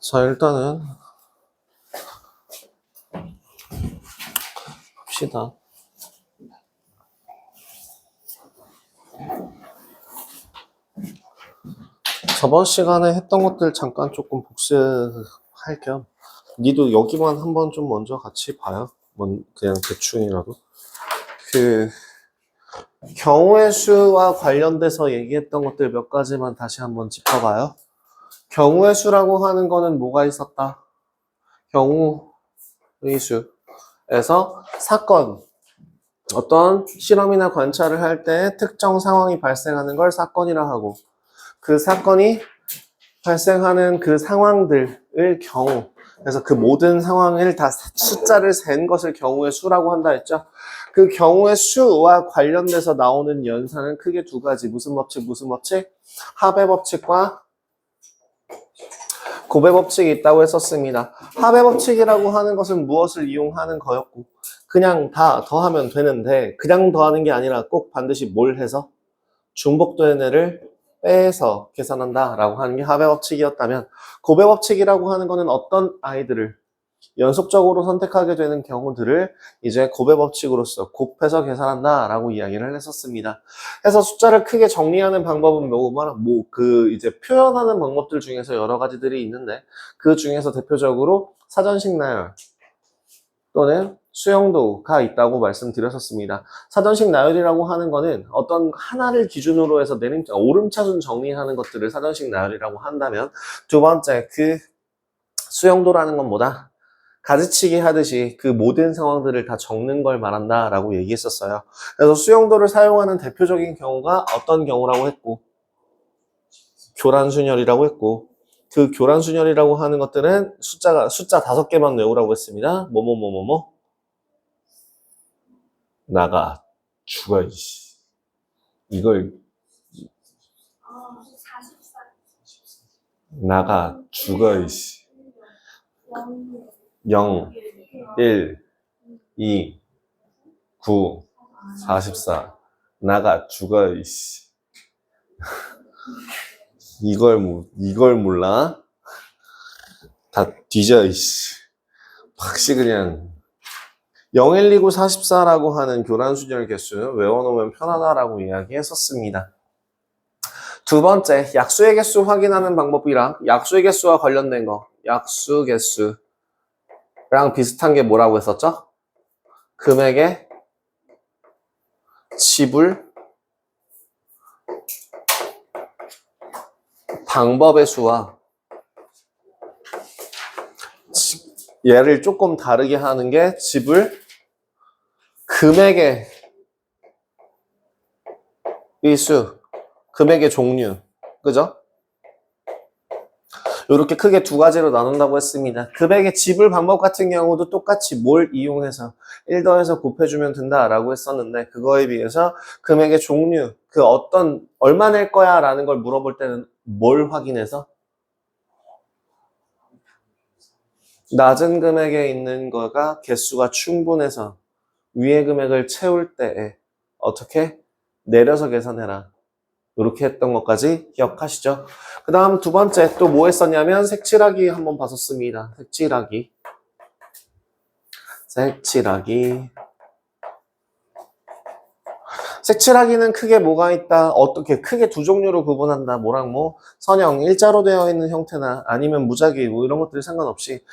자, 일단은 봅시다. 저번 시간에 했던 것들 잠깐 조금 복습할 겸 니도 여기만 한번 좀 먼저 같이 봐요. 그냥 대충이라도. 경우의 수와 관련돼서 얘기했던 것들 몇 가지만 다시 한번 짚어봐요. 경우의 수라고 하는 거는 뭐가 있었다? 경우의 수에서 사건, 어떤 실험이나 관찰을 할 때 특정 상황이 발생하는 걸 사건이라 하고, 그 사건이 발생하는 그 상황들을 경우, 그래서 그 모든 상황을 다 숫자를 센 것을 경우의 수라고 한다 했죠. 그 경우의 수와 관련돼서 나오는 연산은 크게 두 가지. 무슨 법칙, 무슨 법칙? 합의 법칙과 곱의 법칙이 있다고 했었습니다. 합의 법칙이라고 하는 것은 무엇을 이용하는 거였고, 그냥 다 더하면 되는데, 그냥 더하는 게 아니라 꼭 반드시 뭘 해서? 중복되는 애를 빼서 계산한다 라고 하는 게 합의 법칙이었다면, 곱의 법칙이라고 하는 거는 어떤 아이들을 연속적으로 선택하게 되는 경우들을 이제 곱의 법칙으로서 곱해서 계산한다 라고 이야기를 했었습니다. 그래서 숫자를 크게 정리하는 방법은 이제 표현하는 방법들 중에서 여러 가지들이 있는데, 그 중에서 대표적으로 사전식 나열 또는 수용도가 있다고 말씀드렸었습니다. 사전식 나열이라고 하는 거는 어떤 하나를 기준으로 해서 오름차순 정리하는 것들을 사전식 나열이라고 한다면, 두 번째 그 수용도라는 건 뭐다? 가지치기 하듯이 그 모든 상황들을 다 적는 걸 말한다 라고 얘기했었어요. 그래서 수용도를 사용하는 대표적인 경우가 어떤 경우라고 했고, 교란순열이라고 했고, 그 교란순열이라고 하는 것들은 숫자 5개만 외우라고 했습니다. 뭐뭐뭐뭐뭐 나가 죽어 이씨. 이걸 나가 죽어 이씨. 0 1 2 9 44 나가 죽어 이씨. 이걸 몰라? 다 뒤져 이씨. 확실히 그냥 0, 1, 2, 9, 44라고 하는 교란순열 개수는 외워놓으면 편하다라고 이야기했었습니다. 두 번째, 약수의 개수 확인하는 방법이랑 약수의 개수와 관련된 거, 약수 개수랑 비슷한 게 뭐라고 했었죠? 금액의 지불 방법의 수와 얘를 조금 다르게 하는 게 지불 금액의 수, 금액의 종류, 그죠? 이렇게 크게 두 가지로 나눈다고 했습니다. 금액의 지불 방법 같은 경우도 똑같이 뭘 이용해서 1 더해서 곱해주면 된다라고 했었는데, 그거에 비해서 금액의 종류, 얼마 낼 거야 라는 걸 물어볼 때는 뭘 확인해서? 낮은 금액에 있는 거가 개수가 충분해서 위의 금액을 채울 때에 어떻게? 내려서 계산해라. 이렇게 했던 것까지 기억하시죠? 그 다음 두 번째 또 뭐 했었냐면 색칠하기 한번 봤었습니다. 색칠하기는 크게 뭐가 있다? 어떻게 크게 두 종류로 구분한다. 뭐랑 뭐 선형 일자로 되어 있는 형태나 아니면 무작위 뭐 이런 것들이 상관없이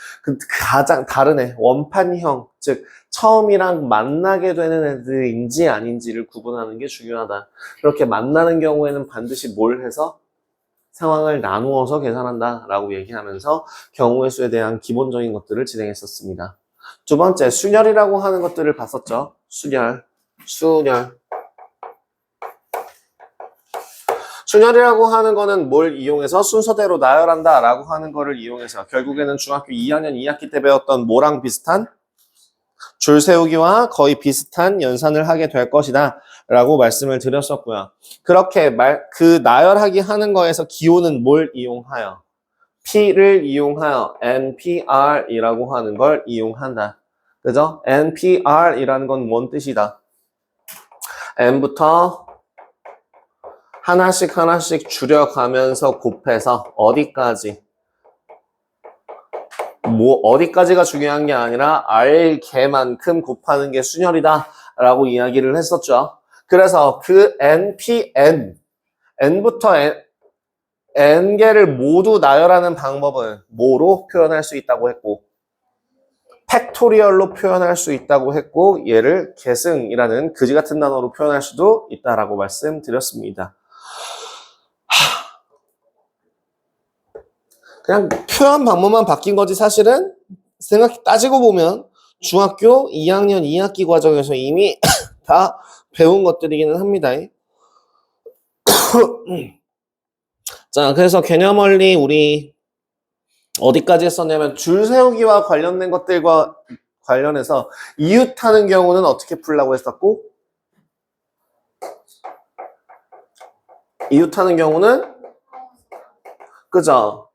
가장 다른 애 원판형, 즉 처음이랑 만나게 되는 애들인지 아닌지를 구분하는 게 중요하다. 그렇게 만나는 경우에는 반드시 뭘 해서? 상황을 나누어서 계산한다 라고 얘기하면서 경우의 수에 대한 기본적인 것들을 진행했었습니다. 두 번째, 순열이라고 하는 것들을 봤었죠. 순열이라고 하는 거는 뭘 이용해서? 순서대로 나열한다 라고 하는 거를 이용해서 결국에는 중학교 2학년 2학기 때 배웠던 뭐랑 비슷한? 줄 세우기와 거의 비슷한 연산을 하게 될 것이다 라고 말씀을 드렸었고요. 그렇게 그 나열하기 하는 거에서 기호는 뭘 이용하여? P를 이용하여 NPR이라고 하는 걸 이용한다. 그죠? NPR이라는 건 뭔 뜻이다? N부터 하나씩 줄여가면서 곱해서 어디까지? 뭐 어디까지가 중요한 게 아니라 R 개만큼 곱하는 게 순열이다 라고 이야기를 했었죠. 그래서 그 n부터 n개를 모두 나열하는 방법은 뭐로 표현할 수 있다고 했고 팩토리얼로 표현할 수 있다고 했고 얘를 계승이라는 그지 같은 단어로 표현할 수도 있다라고 말씀드렸습니다. 그냥 표현 방법만 바뀐 거지 사실은 따지고 보면 중학교 2학년 2학기 과정에서 이미 다 배운 것들이기는 합니다. 자, 그래서 개념 원리 우리 어디까지 했었냐면 줄 세우기와 관련된 것들과 관련해서 이웃하는 경우는 어떻게 풀라고 했었고 이웃하는 경우는 그죠?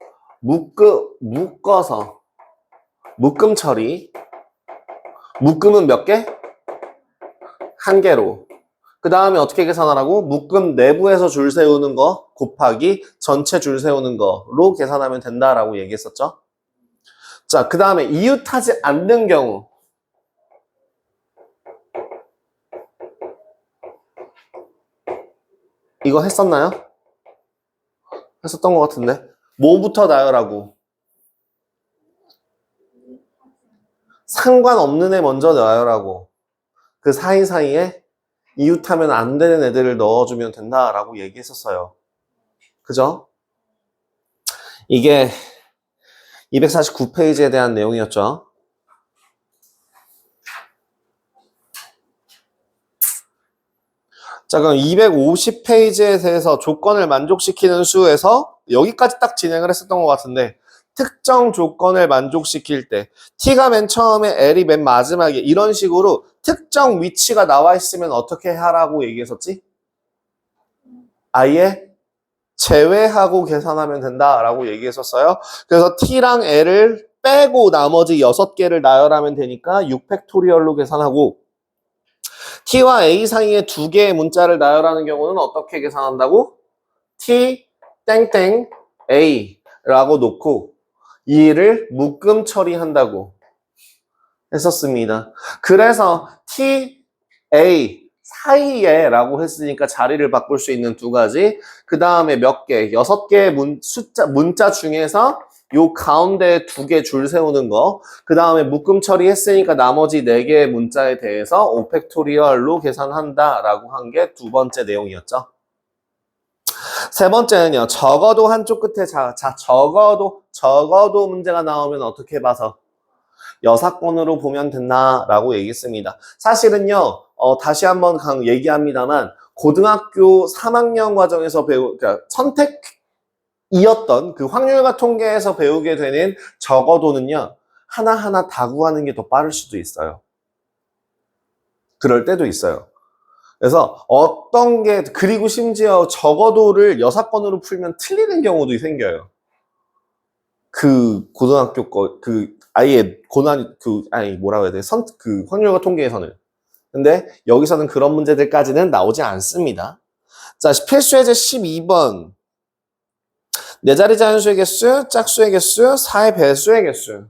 묶어서 묶음 처리 묶음은 몇 개? 한 개로 그 다음에 어떻게 계산하라고? 묶음 내부에서 줄 세우는 거 곱하기 전체 줄 세우는 거로 계산하면 된다라고 얘기했었죠. 자, 그 다음에 이웃하지 않는 경우 이거 했었나요? 했었던 것 같은데 뭐부터 나열하고 상관없는 애 먼저 나열하고 그 사이사이에 이웃하면 안 되는 애들을 넣어주면 된다라고 얘기했었어요. 그죠? 이게 249페이지에 대한 내용이었죠. 자, 그럼 250페이지에 대해서 조건을 만족시키는 수에서 여기까지 딱 진행을 했었던 것 같은데 특정 조건을 만족시킬 때 T가 맨 처음에 L이 맨 마지막에 이런 식으로 특정 위치가 나와 있으면 어떻게 하라고 얘기했었지? 아예 제외하고 계산하면 된다라고 얘기했었어요. 그래서 T랑 L을 빼고 나머지 6개를 나열하면 되니까 6팩토리얼로 계산하고 T와 A 사이에 2개의 문자를 나열하는 경우는 어떻게 계산한다고? T 땡땡 A라고 놓고 이를 묶음 처리한다고 했었습니다. 그래서 T, A 사이에 라고 했으니까 자리를 바꿀 수 있는 2가지 그 다음에 몇 개? 6개의 문자 중에서 요 가운데 2개 줄 세우는 거 그 다음에 묶음 처리했으니까 나머지 4개의 문자에 대해서 5팩토리얼로 계산한다 라고 한 게 2번째 내용이었죠. 세 번째는요. 적어도 한쪽 끝에 적어도 문제가 나오면 어떻게 봐서 여사건으로 보면 된다라고 얘기했습니다. 사실은요. 다시 한번 얘기합니다만 고등학교 3학년 과정에서 그러니까 선택이었던 그 확률과 통계에서 배우게 되는 적어도는요. 하나하나 다 구하는 게 더 빠를 수도 있어요. 그럴 때도 있어요. 그래서 그리고 심지어 적어도를 여사건으로 풀면 틀리는 경우도 생겨요. 그 고등학교 아예 뭐라고 해야 돼? 그 확률과 통계에서는. 근데 여기서는 그런 문제들까지는 나오지 않습니다. 자, 필수예제 12번. 네 자리 자연수의 개수, 짝수의 개수, 4의 배수의 개수.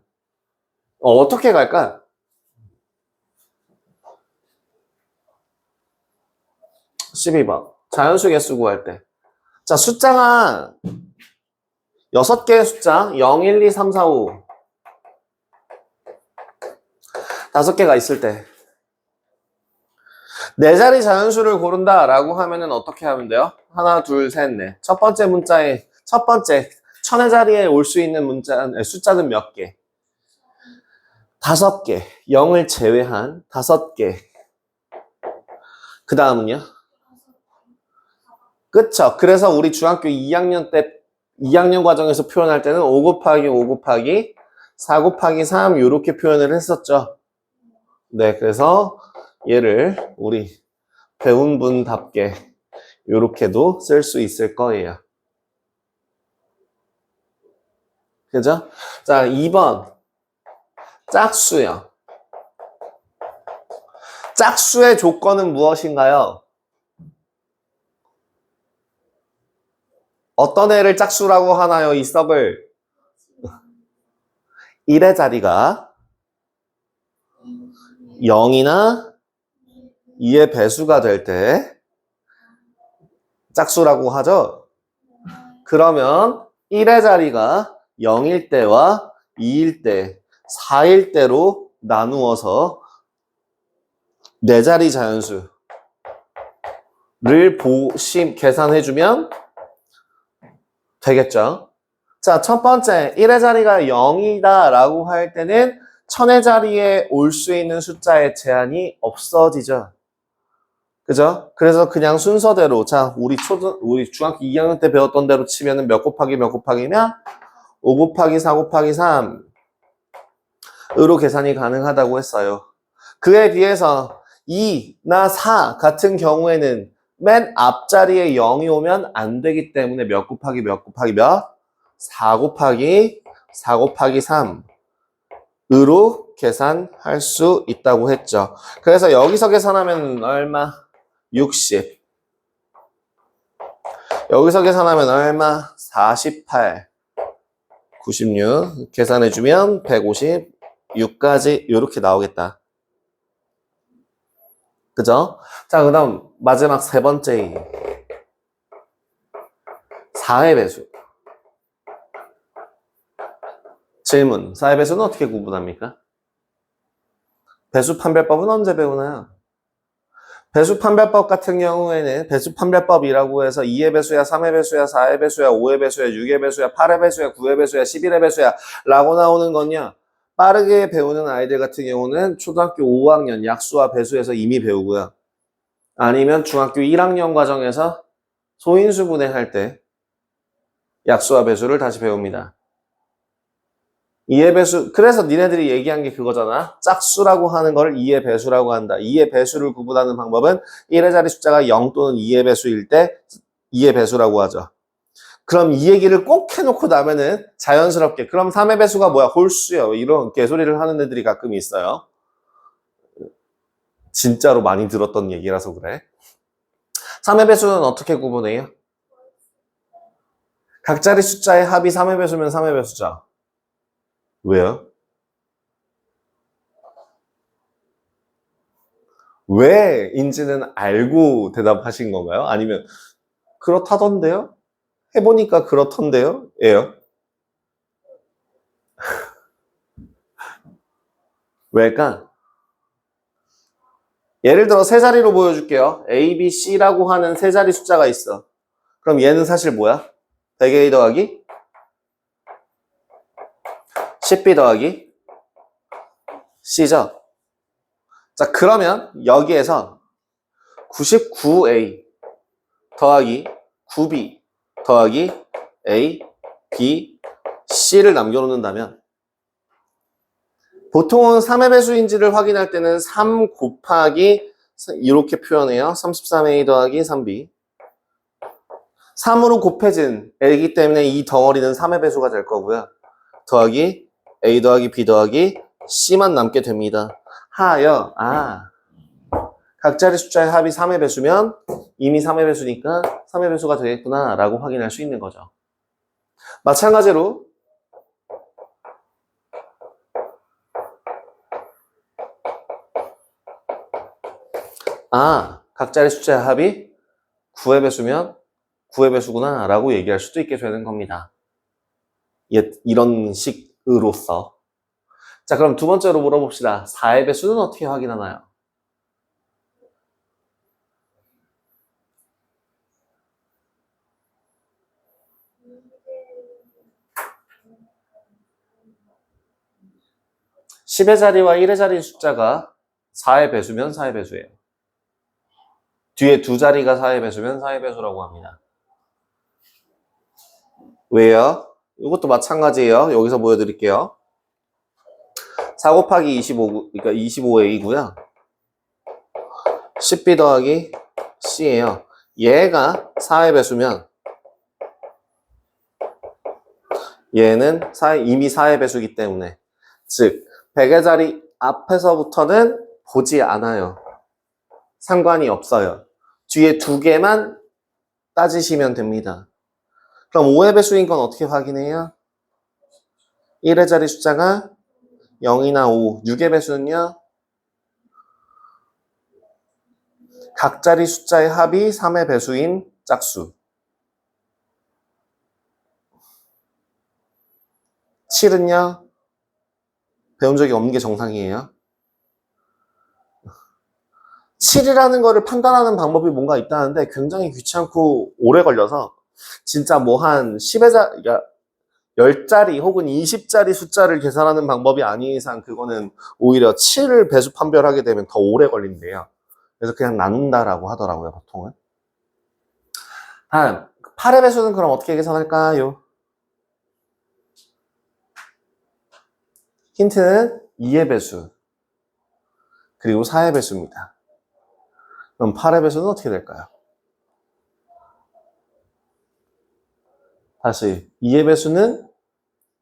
어떻게 갈까? 12번. 자연수 개수 구할 때. 자, 숫자가 6개의 숫자 0, 1, 2, 3, 4, 5 5개가 있을 때 네 자리 자연수를 고른다라고 하면은 어떻게 하면 돼요? 하나, 둘, 셋, 넷. 첫 번째 천의 자리에 올 수 있는 숫자는 몇 개? 5개. 0을 제외한 5개. 그 다음은요? 그쵸. 그래서 우리 중학교 2학년 과정에서 표현할 때는 5 곱하기 5 곱하기 4 곱하기 3 이렇게 표현을 했었죠. 네, 그래서 얘를 우리 배운 분답게 이렇게도 쓸 수 있을 거예요. 그죠? 자, 2번. 짝수요. 짝수의 조건은 무엇인가요? 어떤 애를 짝수라고 하나요? 이 썩을 1의 자리가 0이나 2의 배수가 될 때 짝수라고 하죠. 그러면 1의 자리가 0일 때와 2일 때, 4일 때로 나누어서 4자리 자연수를 계산해주면 되겠죠. 자, 첫 번째, 1의 자리가 0이다 라고 할 때는 1000의 자리에 올 수 있는 숫자의 제한이 없어지죠. 그죠? 그래서 그냥 순서대로, 자, 우리 중학교 2학년 때 배웠던 대로 치면은 몇 곱하기 몇 곱하기면 5 곱하기 4 곱하기 3으로 계산이 가능하다고 했어요. 그에 비해서 2나 4 같은 경우에는 맨 앞자리에 0이 오면 안 되기 때문에 몇 곱하기 몇 곱하기 몇? 4 곱하기 4 곱하기 3으로 계산할 수 있다고 했죠. 그래서 여기서 계산하면 얼마? 60. 여기서 계산하면 얼마? 48. 96. 계산해주면 156까지 이렇게 나오겠다. 그죠? 자, 그 다음 마지막 세 번째 4의 배수. 질문. 4의 배수는 어떻게 구분합니까? 배수 판별법은 언제 배우나요? 배수 판별법 같은 경우에는 배수 판별법이라고 해서 2의 배수야, 3의 배수야, 4의 배수야, 5의 배수야, 6의 배수야, 8의 배수야, 9의 배수야, 11의 배수야 라고 나오는 건요. 빠르게 배우는 아이들 같은 경우는 초등학교 5학년 약수와 배수에서 이미 배우고요. 아니면 중학교 1학년 과정에서 소인수 분해할 때 약수와 배수를 다시 배웁니다. 2의 배수, 그래서 니네들이 얘기한 게 그거잖아. 짝수라고 하는 걸 2의 배수라고 한다. 2의 배수를 구분하는 방법은 1의 자리 숫자가 0 또는 2의 배수일 때 2의 배수라고 하죠. 그럼 이 얘기를 꼭 해놓고 나면은 자연스럽게 그럼 3의 배수가 뭐야? 홀수요. 이런 개소리를 하는 애들이 가끔 있어요. 진짜로 많이 들었던 얘기라서 그래. 3의 배수는 어떻게 구분해요? 각자리 숫자의 합이 3의 배수면 3의 배수죠. 왜요? 왜인지는 알고 대답하신 건가요? 아니면 그렇다던데요? 해보니까 그렇던데요? 예요? 왜일까? 예를 들어 세 자리로 보여줄게요. A, B, C라고 하는 세 자리 숫자가 있어. 그럼 얘는 사실 뭐야? 100A 더하기 10B 더하기 C죠? 자, 그러면 여기에서 99A 더하기 9B 더하기 A, B, C를 남겨놓는다면 보통은 3의 배수인지를 확인할 때는 3 곱하기 이렇게 표현해요. 33A 더하기 3B 3으로 곱해진 A이기 때문에 이 덩어리는 3의 배수가 될 거고요. 더하기 A 더하기 B 더하기 C만 남게 됩니다. 하여 각자리 숫자의 합이 3의 배수면 이미 3의 배수니까 3의 배수가 되겠구나 라고 확인할 수 있는 거죠. 마찬가지로 각자리 숫자의 합이 9의 배수면 9의 배수구나 라고 얘기할 수도 있게 되는 겁니다. 이런 식으로서. 자, 그럼 두 번째로 물어봅시다. 4의 배수는 어떻게 확인하나요? (10의) 자리와 (1의) 자리 숫자가 4의 배수면 4의 배수예요. 뒤에 두 자리가 4의 배수면 4의 배수라고 합니다. 왜요? 이것도 마찬가지예요. 여기서 보여드릴게요. 4 곱하기 25, 그러니까 25A고요. 10B 더하기 C예요. 얘가 4의 배수면 얘는 이미 4의 배수이기 때문에 즉 100의 자리 앞에서부터는 보지 않아요. 상관이 없어요. 뒤에 두 개만 따지시면 됩니다. 그럼 5의 배수인 건 어떻게 확인해요? 1의 자리 숫자가 0이나 5, 6의 배수는요? 각 자리 숫자의 합이 3의 배수인 짝수. 7은요? 배운 적이 없는 게 정상이에요. 7이라는 거를 판단하는 방법이 뭔가 있다는데 굉장히 귀찮고 오래 걸려서 진짜 뭐 한 10의 자리, 그러니까 10자리 혹은 20자리 숫자를 계산하는 방법이 아닌 이상 그거는 오히려 7을 배수 판별하게 되면 더 오래 걸린대요. 그래서 그냥 나눈다라고 하더라고요, 보통은. 다음, 8의 배수는 그럼 어떻게 계산할까요? 힌트는 2의 배수, 그리고 4의 배수입니다. 그럼 8의 배수는 어떻게 될까요? 다시 2의 배수는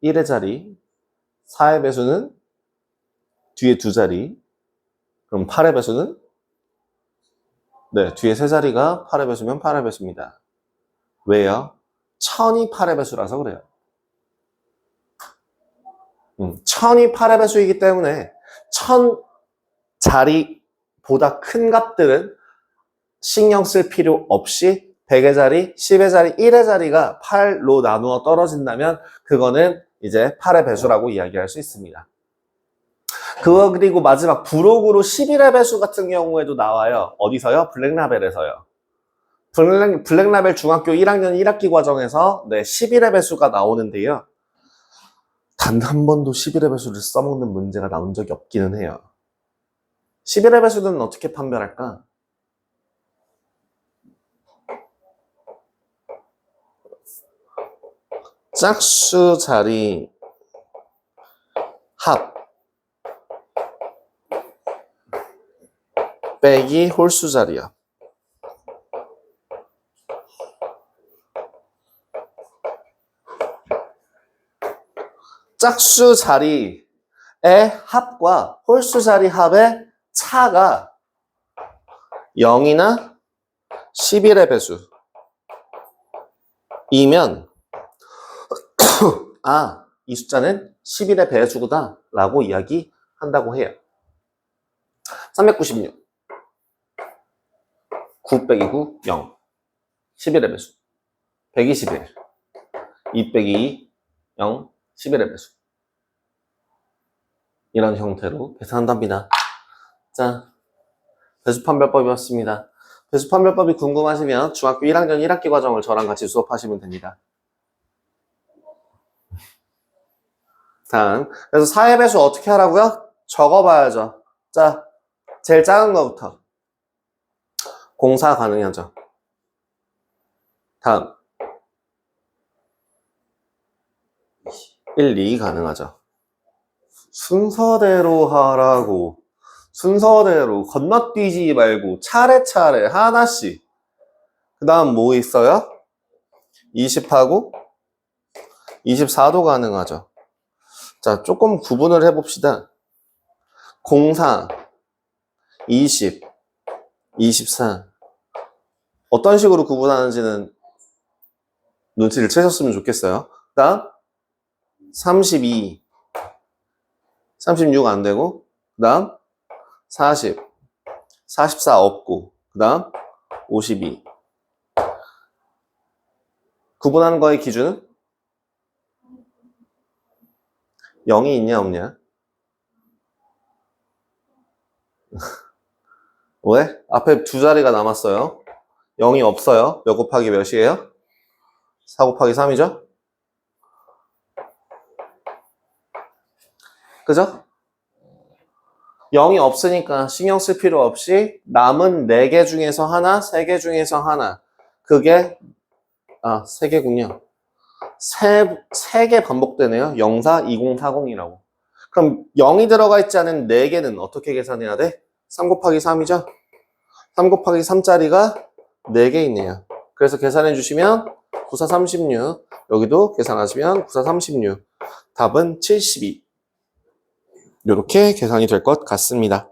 1의 자리, 4의 배수는 뒤에 2자리, 그럼 8의 배수는 네, 뒤에 3자리가 8의 배수면 8의 배수입니다. 왜요? 1000이 8의 배수라서 그래요. 1000이 8의 배수이기 때문에 1000자리보다 큰 값들은 신경 쓸 필요 없이 100의 자리, 10의 자리, 1의 자리가 8로 나누어 떨어진다면 그거는 이제 8의 배수라고 이야기할 수 있습니다. 그거 그리고 마지막 부록으로 11의 배수 같은 경우에도 나와요. 어디서요? 블랙라벨에서요. 블랙라벨 중학교 1학년 1학기 과정에서 네, 11의 배수가 나오는데요. 단 한 번도 11의 배수를 써먹는 문제가 나온 적이 없기는 해요. 11의 배수는 어떻게 판별할까? 짝수 자리 합 빼기 홀수 자리야. 짝수 자리의 합과 홀수 자리 합의 차가 0이나 11의 배수이면 아, 이 숫자는 11의 배수구나 라고 이야기한다고 해요. 396 9 빼기 9, 0 11의 배수 121 2 빼기 2, 0 11의 배수 이런 형태로 계산한답니다. 자, 배수판별법이었습니다. 배수판별법이 궁금하시면 중학교 1학년 1학기 과정을 저랑 같이 수업하시면 됩니다. 다음, 그래서 4의 배수 어떻게 하라고요? 적어봐야죠. 자, 제일 작은 거부터 공사 가능하죠. 다음 1, 2 가능하죠. 순서대로 하라고. 순서대로 건너뛰지 말고 차례차례 하나씩. 그 다음 뭐 있어요? 20하고 24도 가능하죠. 자, 조금 구분을 해봅시다. 공사 20, 24 어떤 식으로 구분하는지는 눈치를 채셨으면 좋겠어요. 그 다음 32 36 안 되고 그 다음 40 44 없고 그 다음 52 구분하는 거의 기준은 0이 있냐 없냐? 왜? 앞에 2자리가 남았어요. 0이 없어요. 몇 곱하기 몇이에요? 4 곱하기 3이죠? 그죠? 0이 없으니까 신경 쓸 필요 없이 남은 4개 중에서 하나, 3개 중에서 하나. 그게 3개군요. 3개 반복되네요. 04, 20, 40이라고. 그럼 0이 들어가 있지 않은 4개는 어떻게 계산해야 돼? 3 곱하기 3이죠? 3 곱하기 3짜리가 4개 있네요. 그래서 계산해 주시면 94, 36. 여기도 계산하시면 94, 36. 답은 72. 이렇게 계산이 될 것 같습니다.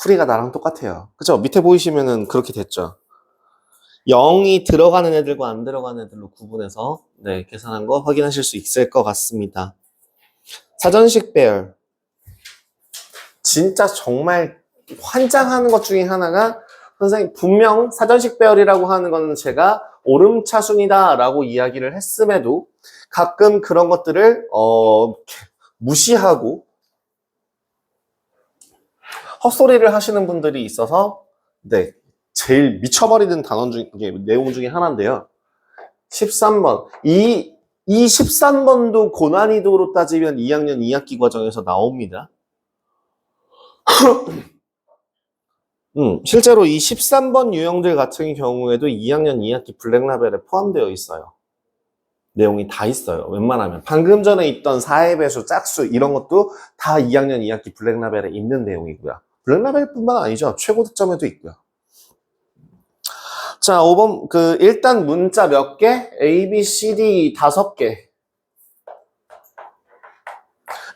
풀이가 나랑 똑같아요. 그죠? 밑에 보이시면은 그렇게 됐죠? 0이 들어가는 애들과 안 들어가는 애들로 구분해서 네, 계산한 거 확인하실 수 있을 것 같습니다. 사전식 배열. 진짜 정말 환장하는 것 중에 하나가 선생님 분명 사전식 배열이라고 하는 거는 제가 오름차순이다 라고 이야기를 했음에도 가끔 그런 것들을 무시하고 헛소리를 하시는 분들이 있어서 네, 제일 미쳐버리는 단원 중에 내용 중에 하나인데요. 13번. 이 13번도 고난이도로 따지면 2학년 2학기 과정에서 나옵니다. 실제로 이 13번 유형들 같은 경우에도 2학년 2학기 블랙라벨에 포함되어 있어요. 내용이 다 있어요. 웬만하면. 방금 전에 있던 사회배수, 짝수 이런 것도 다 2학년 2학기 블랙라벨에 있는 내용이고요. 블랙라벨뿐만 아니죠. 최고 득점에도 있고요. 자, 5번 일단 문자 몇 개? A, B, C, D 5개.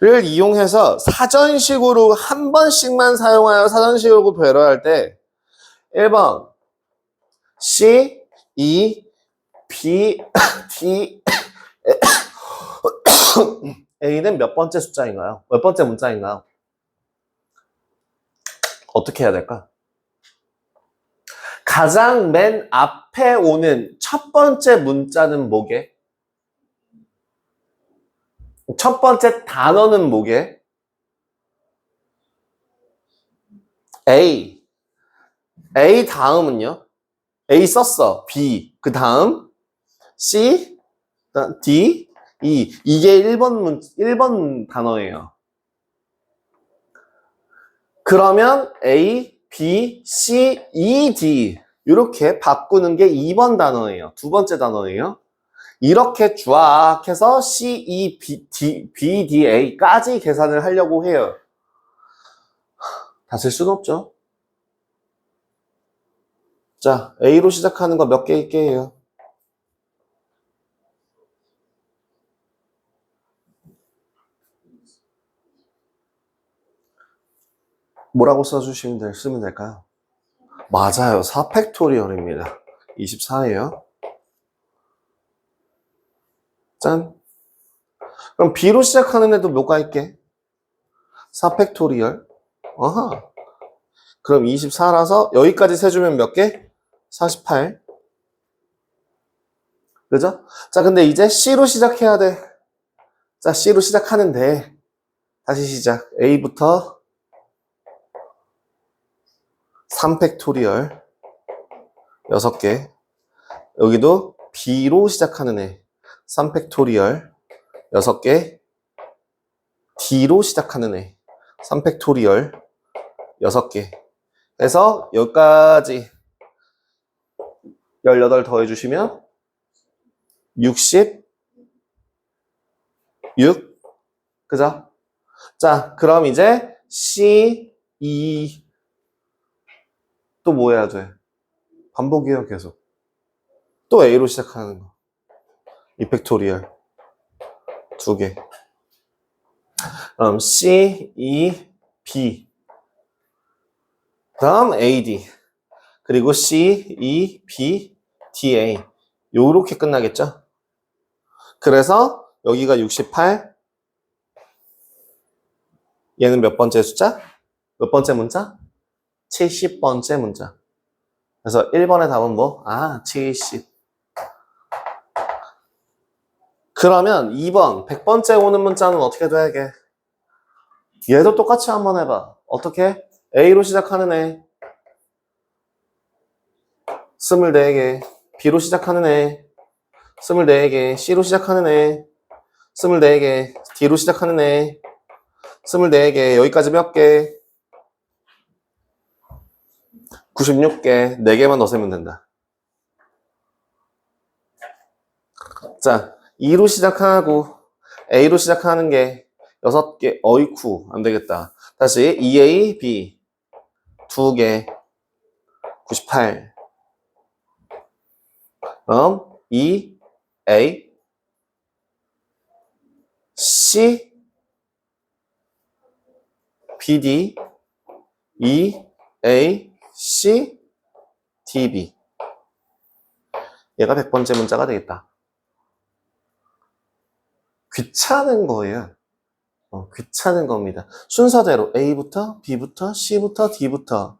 를 이용해서 사전식으로 한 번씩만 사용하여 사전식으로 배열할 때 1번 C, E, B, D, A는 몇 번째 숫자인가요? 몇 번째 문자인가요? 어떻게 해야 될까? 가장 맨 앞에 오는 첫 번째 문자는 뭐게? 첫 번째 단어는 뭐게? A. A 다음은요? A 썼어. B. 그 다음 C, D, E. 이게 1번 단어예요. 그러면 A, B, C, E, D 이렇게 바꾸는 게 2번 단어예요. 두 번째 단어예요. 이렇게 쫙 해서 C, E, B, D, A까지 계산을 하려고 해요. 다 쓸 수는 없죠. 자, A로 시작하는 거 몇 개 있게요? 뭐라고 쓰면 될까요? 맞아요. 4팩토리얼입니다. 24예요. 짠. 그럼 B로 시작하는 애도 뭐가 있게? 4팩토리얼. 아하. 그럼 24라서 여기까지 세주면 몇 개? 48. 그죠? 자, 근데 이제 C로 시작해야 돼. 자, C로 시작하는데 다시 시작. A부터 3팩토리얼 6개. 여기도 B로 시작하는 애 3팩토리얼 6개. D로 시작하는 애 3팩토리얼 6개. 해서 여기까지 18 더해주시면 66. 그죠? 자, 그럼 이제 C, E 또 뭐 해야 돼? 반복이에요, 계속. 또 A로 시작하는 거. 2팩토리얼 2개. 그럼 C, E, B. 다음 AD. 그리고 C, E, B, DA. 요렇게 끝나겠죠? 그래서 여기가 68. 얘는 몇 번째 숫자? 몇 번째 문자? 70번째 문자. 그래서 1번의 답은 뭐? 70. 그러면 2번, 100번째 오는 문자는 어떻게 돼야게? 얘도 똑같이 한번 해봐. 어떻게? A로 시작하는 애 24개, B로 시작하는 애 24개, C로 시작하는 애 24개, D로 시작하는 애 24개, 여기까지 몇 개? 96개, 4개만 더 세면 된다. 자, 2로 시작하고 A로 시작하는 게 6개, 어이쿠, 안 되겠다. 다시 EA, B 2개, 98. 그럼 E, A, C, B, D, E, A, C, D, B. 얘가 100번째 문자가 되겠다. 귀찮은 거예요. 귀찮은 겁니다. 순서대로 A부터 B부터 C부터 D부터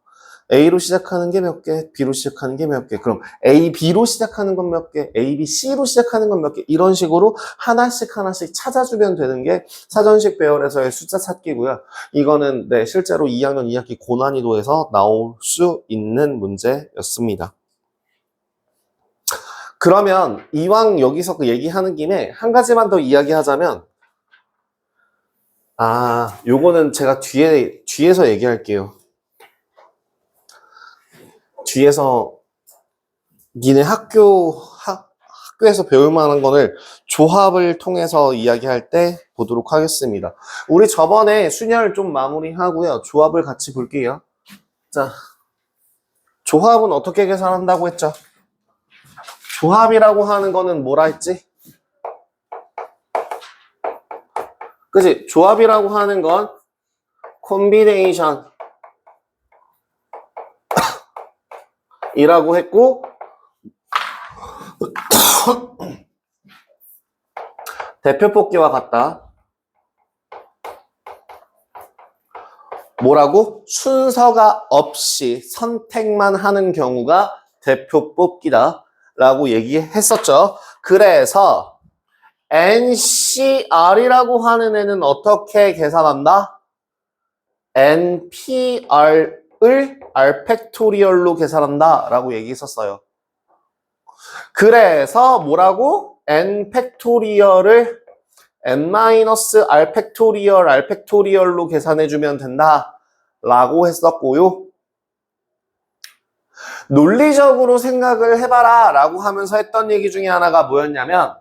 A로 시작하는 게 몇 개, B로 시작하는 게 몇 개, 그럼 A, B로 시작하는 건 몇 개, A, B, C로 시작하는 건 몇 개, 이런 식으로 하나씩 하나씩 찾아주면 되는 게 사전식 배열에서의 숫자 찾기고요. 이거는 네, 실제로 2학년 2학기 고난이도에서 나올 수 있는 문제였습니다. 그러면 이왕 여기서 그 얘기하는 김에 한 가지만 더 이야기하자면, 요거는 제가 뒤에서 얘기할게요. 뒤에서 니네 학교에서 배울 만한 거를 조합을 통해서 이야기할 때 보도록 하겠습니다. 우리 저번에 순열 좀 마무리하고요. 조합을 같이 볼게요. 자, 조합은 어떻게 계산한다고 했죠? 조합이라고 하는 거는 뭐라 했지? 그치? 조합이라고 하는 건 콤비네이션 이라고 했고 대표 뽑기와 같다. 뭐라고? 순서가 없이 선택만 하는 경우가 대표 뽑기다 라고 얘기했었죠. 그래서 NCR이라고 하는 애는 어떻게 계산한다? NPR을 R 팩토리얼로 계산한다 라고 얘기했었어요. 그래서 뭐라고? N 팩토리얼을 N-R 팩토리얼 R 팩토리얼로 계산해주면 된다 라고 했었고요. 논리적으로 생각을 해봐라 라고 하면서 했던 얘기 중에 하나가 뭐였냐면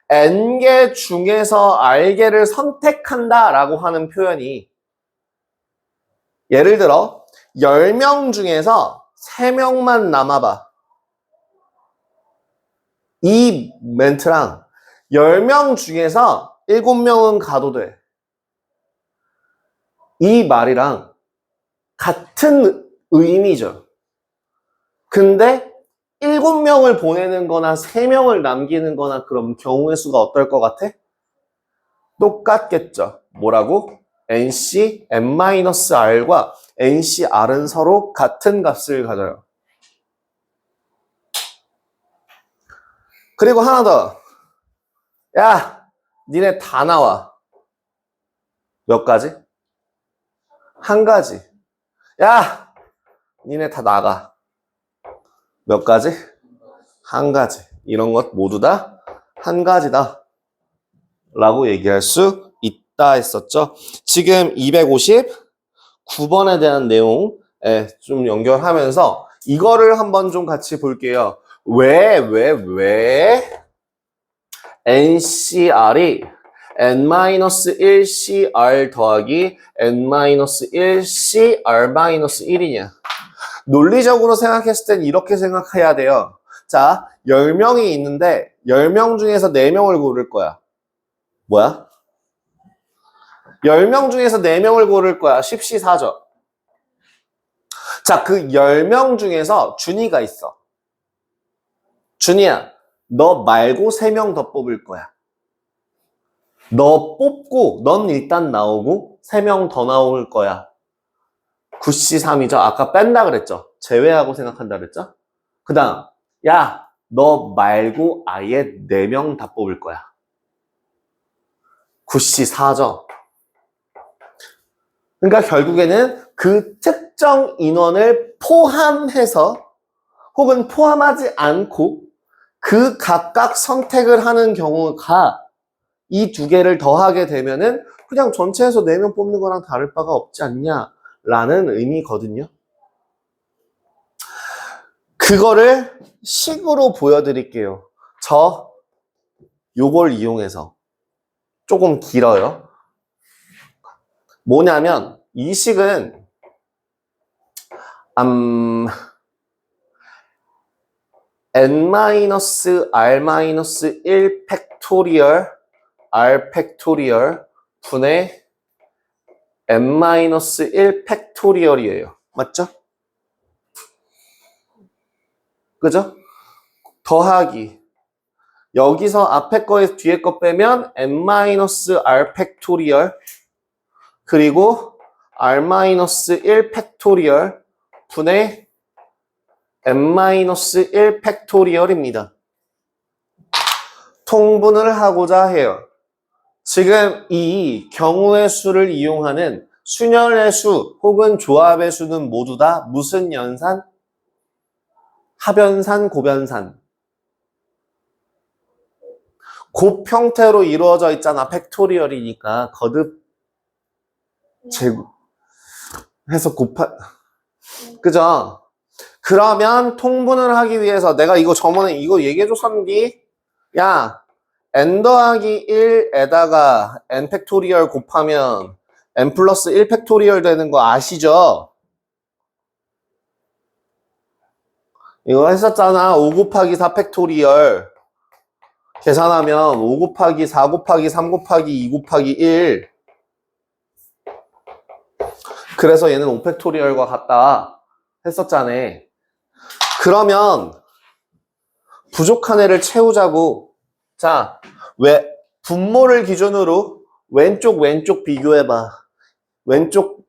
N개 중에서 R개를 선택한다 라고 하는 표현이, 예를 들어 10명 중에서 3명만 남아봐. 이 멘트랑 10명 중에서 7명은 가도 돼. 이 말이랑 같은 의미죠. 근데 7명을 보내는 거나 3명을 남기는 거나 그럼 경우의 수가 어떨 것 같아? 똑같겠죠. 뭐라고? NC, N-R과 NCR은 서로 같은 값을 가져요. 그리고 하나 더. 야, 니네 다 나와. 몇 가지? 한 가지. 야, 니네 다 나가. 몇 가지? 한 가지. 이런 것 모두 다 한 가지다 라고 얘기할 수 있다 했었죠. 지금 259번에 대한 내용 좀 연결하면서 이거를 한번 좀 같이 볼게요. 왜 NCR이 N-1CR 더하기 N-1CR-1이냐? 논리적으로 생각했을 땐 이렇게 생각해야 돼요. 자, 10명이 있는데 10명 중에서 4명을 고를 거야. 뭐야? 10명 중에서 4명을 고를 거야. 십시사죠. 자, 그 10명 중에서 준이가 있어. 준이야, 너 말고 3명 더 뽑을 거야. 너 뽑고 넌 일단 나오고 3명 더 나올 거야. 9C3이죠. 아까 뺀다 그랬죠. 제외하고 생각한다 그랬죠. 그 다음, 야, 너 말고 아예 4명 다 뽑을 거야. 9C4죠. 그러니까 결국에는 그 특정 인원을 포함해서 혹은 포함하지 않고 그 각각 선택을 하는 경우가 이 두 개를 더하게 되면은 그냥 전체에서 4명 뽑는 거랑 다를 바가 없지 않냐라는 의미거든요. 그거를 식으로 보여드릴게요. 요걸 이용해서 조금 길어요. 뭐냐면 이 식은 N-R-1 팩토리얼 R 팩토리얼 분의 N-1 팩토리얼이에요. 맞죠? 그죠? 더하기. 여기서 앞에 거에서 뒤에 거 빼면 n-r 팩토리얼 그리고 r-1 팩토리얼 분의 n-1 팩토리얼입니다. 통분을 하고자 해요. 지금 이 경우의 수를 이용하는 순열의 수 혹은 조합의 수는 모두 다 무슨 연산? 합연산, 고변산. 곱 형태로 이루어져 있잖아. 팩토리얼이니까 거듭 제곱 해서 그죠? 그러면 통분을 하기 위해서 내가 이거 저번에 이거 얘기해줬었는데 야 n 더하기 1에다가 n 팩토리얼 곱하면 n 플러스 1 팩토리얼 되는 거 아시죠? 이거 했었잖아. 5 곱하기 4 팩토리얼 계산하면 5 곱하기 4 곱하기 3 곱하기 2 곱하기 1 그래서 얘는 5 팩토리얼과 같다 했었잖아. 그러면 부족한 애를 채우자고. 자, 왜 분모를 기준으로 왼쪽 비교해봐. 왼쪽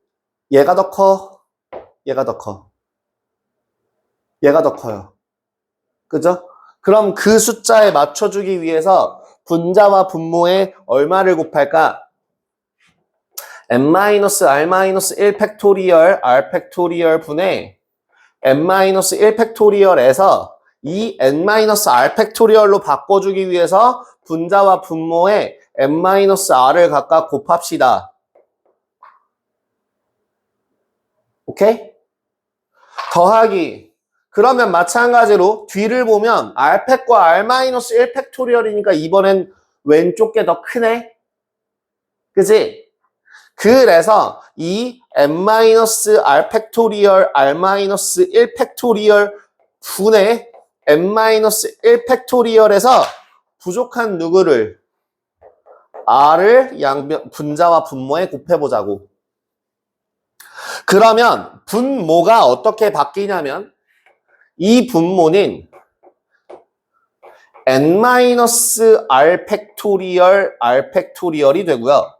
얘가 더 커? 얘가 더 커? 얘가 더 커요. 그죠? 그럼 그 숫자에 맞춰주기 위해서 분자와 분모에 얼마를 곱할까? n-r-1 팩토리얼 r 팩토리얼 분의 n-1 팩토리얼에서 이 n-r 팩토리얼로 바꿔주기 위해서 분자와 분모에 n-r을 각각 곱합시다. 오케이? 더하기. 그러면 마찬가지로 뒤를 보면 r팩과 r-1 팩토리얼이니까 이번엔 왼쪽 게 더 크네? 그치? 그래서 이 n-r 팩토리얼 r-1 팩토리얼 분의 n-1 팩토리얼에서 부족한 누구를 r을 양변 분자와 분모에 곱해보자고. 그러면 분모가 어떻게 바뀌냐면 이 분모는 n-r 팩토리얼 r 팩토리얼이 되고요.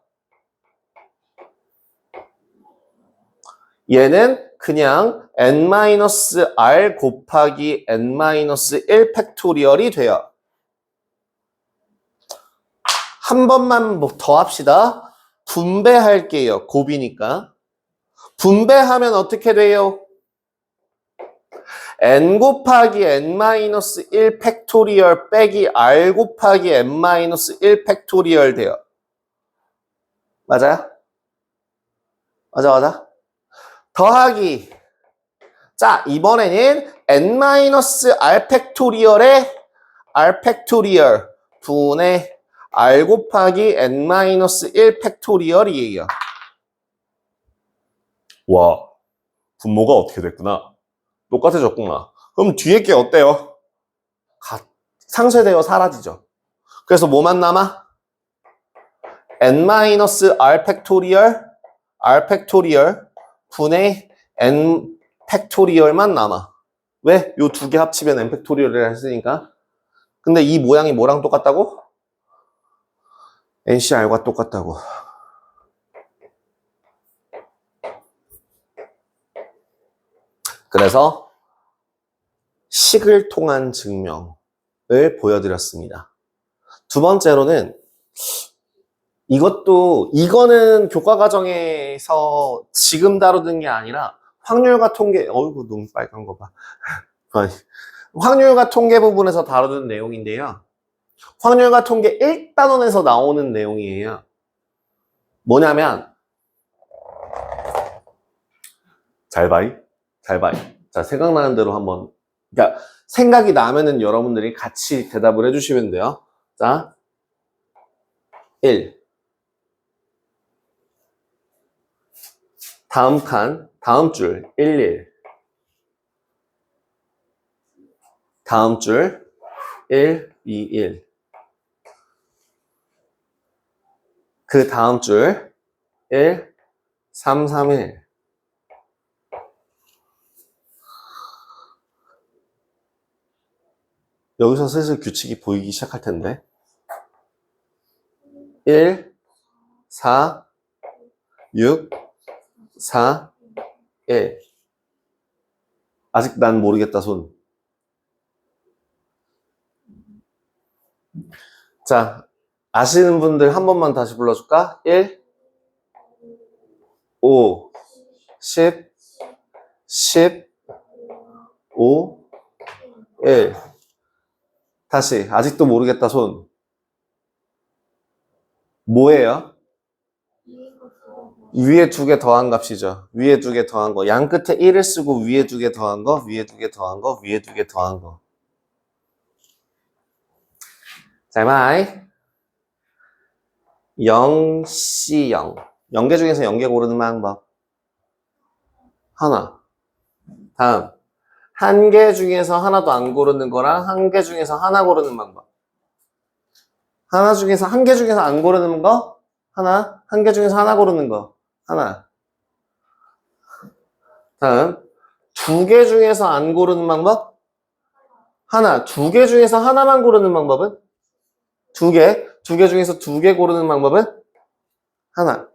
얘는 그냥 n-r 곱하기 n-1 팩토리얼이 돼요. 한 번만 더 합시다. 분배할게요. 곱이니까. 분배하면 어떻게 돼요? n 곱하기 n-1 팩토리얼 빼기 r 곱하기 n-1 팩토리얼 돼요. 맞아요? 맞아. 더하기. 자, 이번에는 n-r 팩토리얼의 r 팩토리얼 분의 r 곱하기 n-1 팩토리얼이에요. 와, 분모가 어떻게 됐구나. 똑같아졌구나. 그럼 뒤에 게 어때요? 상쇄되어 사라지죠. 그래서 뭐만 남아? n-r 팩토리얼 분의 n 팩토리얼만 남아. 왜? 요 두 개 합치면 n 팩토리얼을 했으니까. 근데 이 모양이 뭐랑 똑같다고? NCR과 똑같다고. 그래서 식을 통한 증명을 보여드렸습니다. 두 번째로는 이거는 교과과정에서 지금 다루는 게 아니라 확률과 통계, 어이구, 너무 빨간 거 봐. 확률과 통계 부분에서 다루는 내용인데요. 확률과 통계 1단원에서 나오는 내용이에요. 뭐냐면, 잘 봐이. 자, 생각나는 대로 한번, 그러니까 생각이 나면은 여러분들이 같이 대답을 해주시면 돼요. 자, 1. 다음 칸, 다음 줄, 11. 다음 줄, 1, 2, 1. 그 다음 줄, 1, 3, 3, 1. 여기서 슬슬 규칙이 보이기 시작할 텐데. 1, 4, 6, 4, 1. 아직 난 모르겠다, 손. 자, 아시는 분들 한 번만 다시 불러줄까? 1, 5, 10, 10, 5, 1. 다시, 아직도 모르겠다, 손. 뭐예요? 위에 두 개 더한 값이죠. 위에 두 개 더한 거. 양 끝에 1을 쓰고 위에 두 개 더한 거, 위에 두 개 더한 거, 위에 두 개 더한 거. 잘 봐. 0C0. 0개 중에서 0개 고르는 방법. 하나. 다음. 한 개 중에서 하나도 안 고르는 거랑 한 개 중에서 하나 고르는 방법. 한 개 중에서 안 고르는 거, 하나. 한 개 중에서 하나 고르는 거, 하나. 다음. 두 개 중에서 안 고르는 방법? 하나. 두 개 중에서 하나만 고르는 방법은? 두 개. 두 개 중에서 두 개 고르는 방법은? 하나.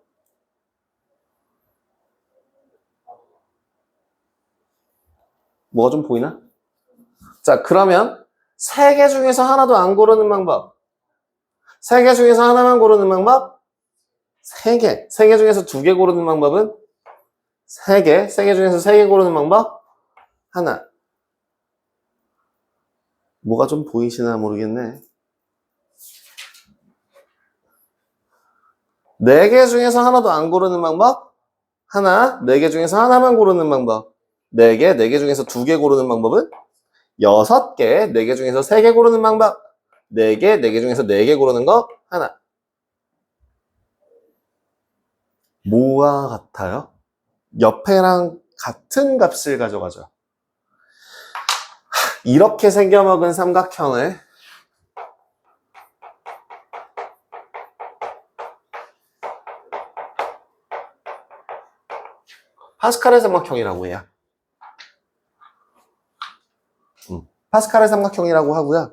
뭐가 좀 보이나? 자, 그러면 세 개 중에서 하나도 안 고르는 방법. 세 개 중에서 하나만 고르는 방법? 세 개. 세 개 중에서 두 개 고르는 방법은? 세 개. 세 개 중에서 세 개 고르는 방법? 하나. 뭐가 좀 보이시나 모르겠네. 네 개 중에서 하나도 안 고르는 방법? 하나. 네 개 중에서 하나만 고르는 방법. 네 개. 네 개 중에서 두 개 고르는 방법은? 여섯 개. 네 개 중에서 세 개 고르는 방법. 네 개. 네 개 중에서 네 개 고르는 거? 하나. 뭐와 같아요? 옆에랑 같은 값을 가져가죠. 이렇게 생겨먹은 삼각형을 파스칼의 삼각형이라고 해요. 파스칼의 삼각형이라고 하고요.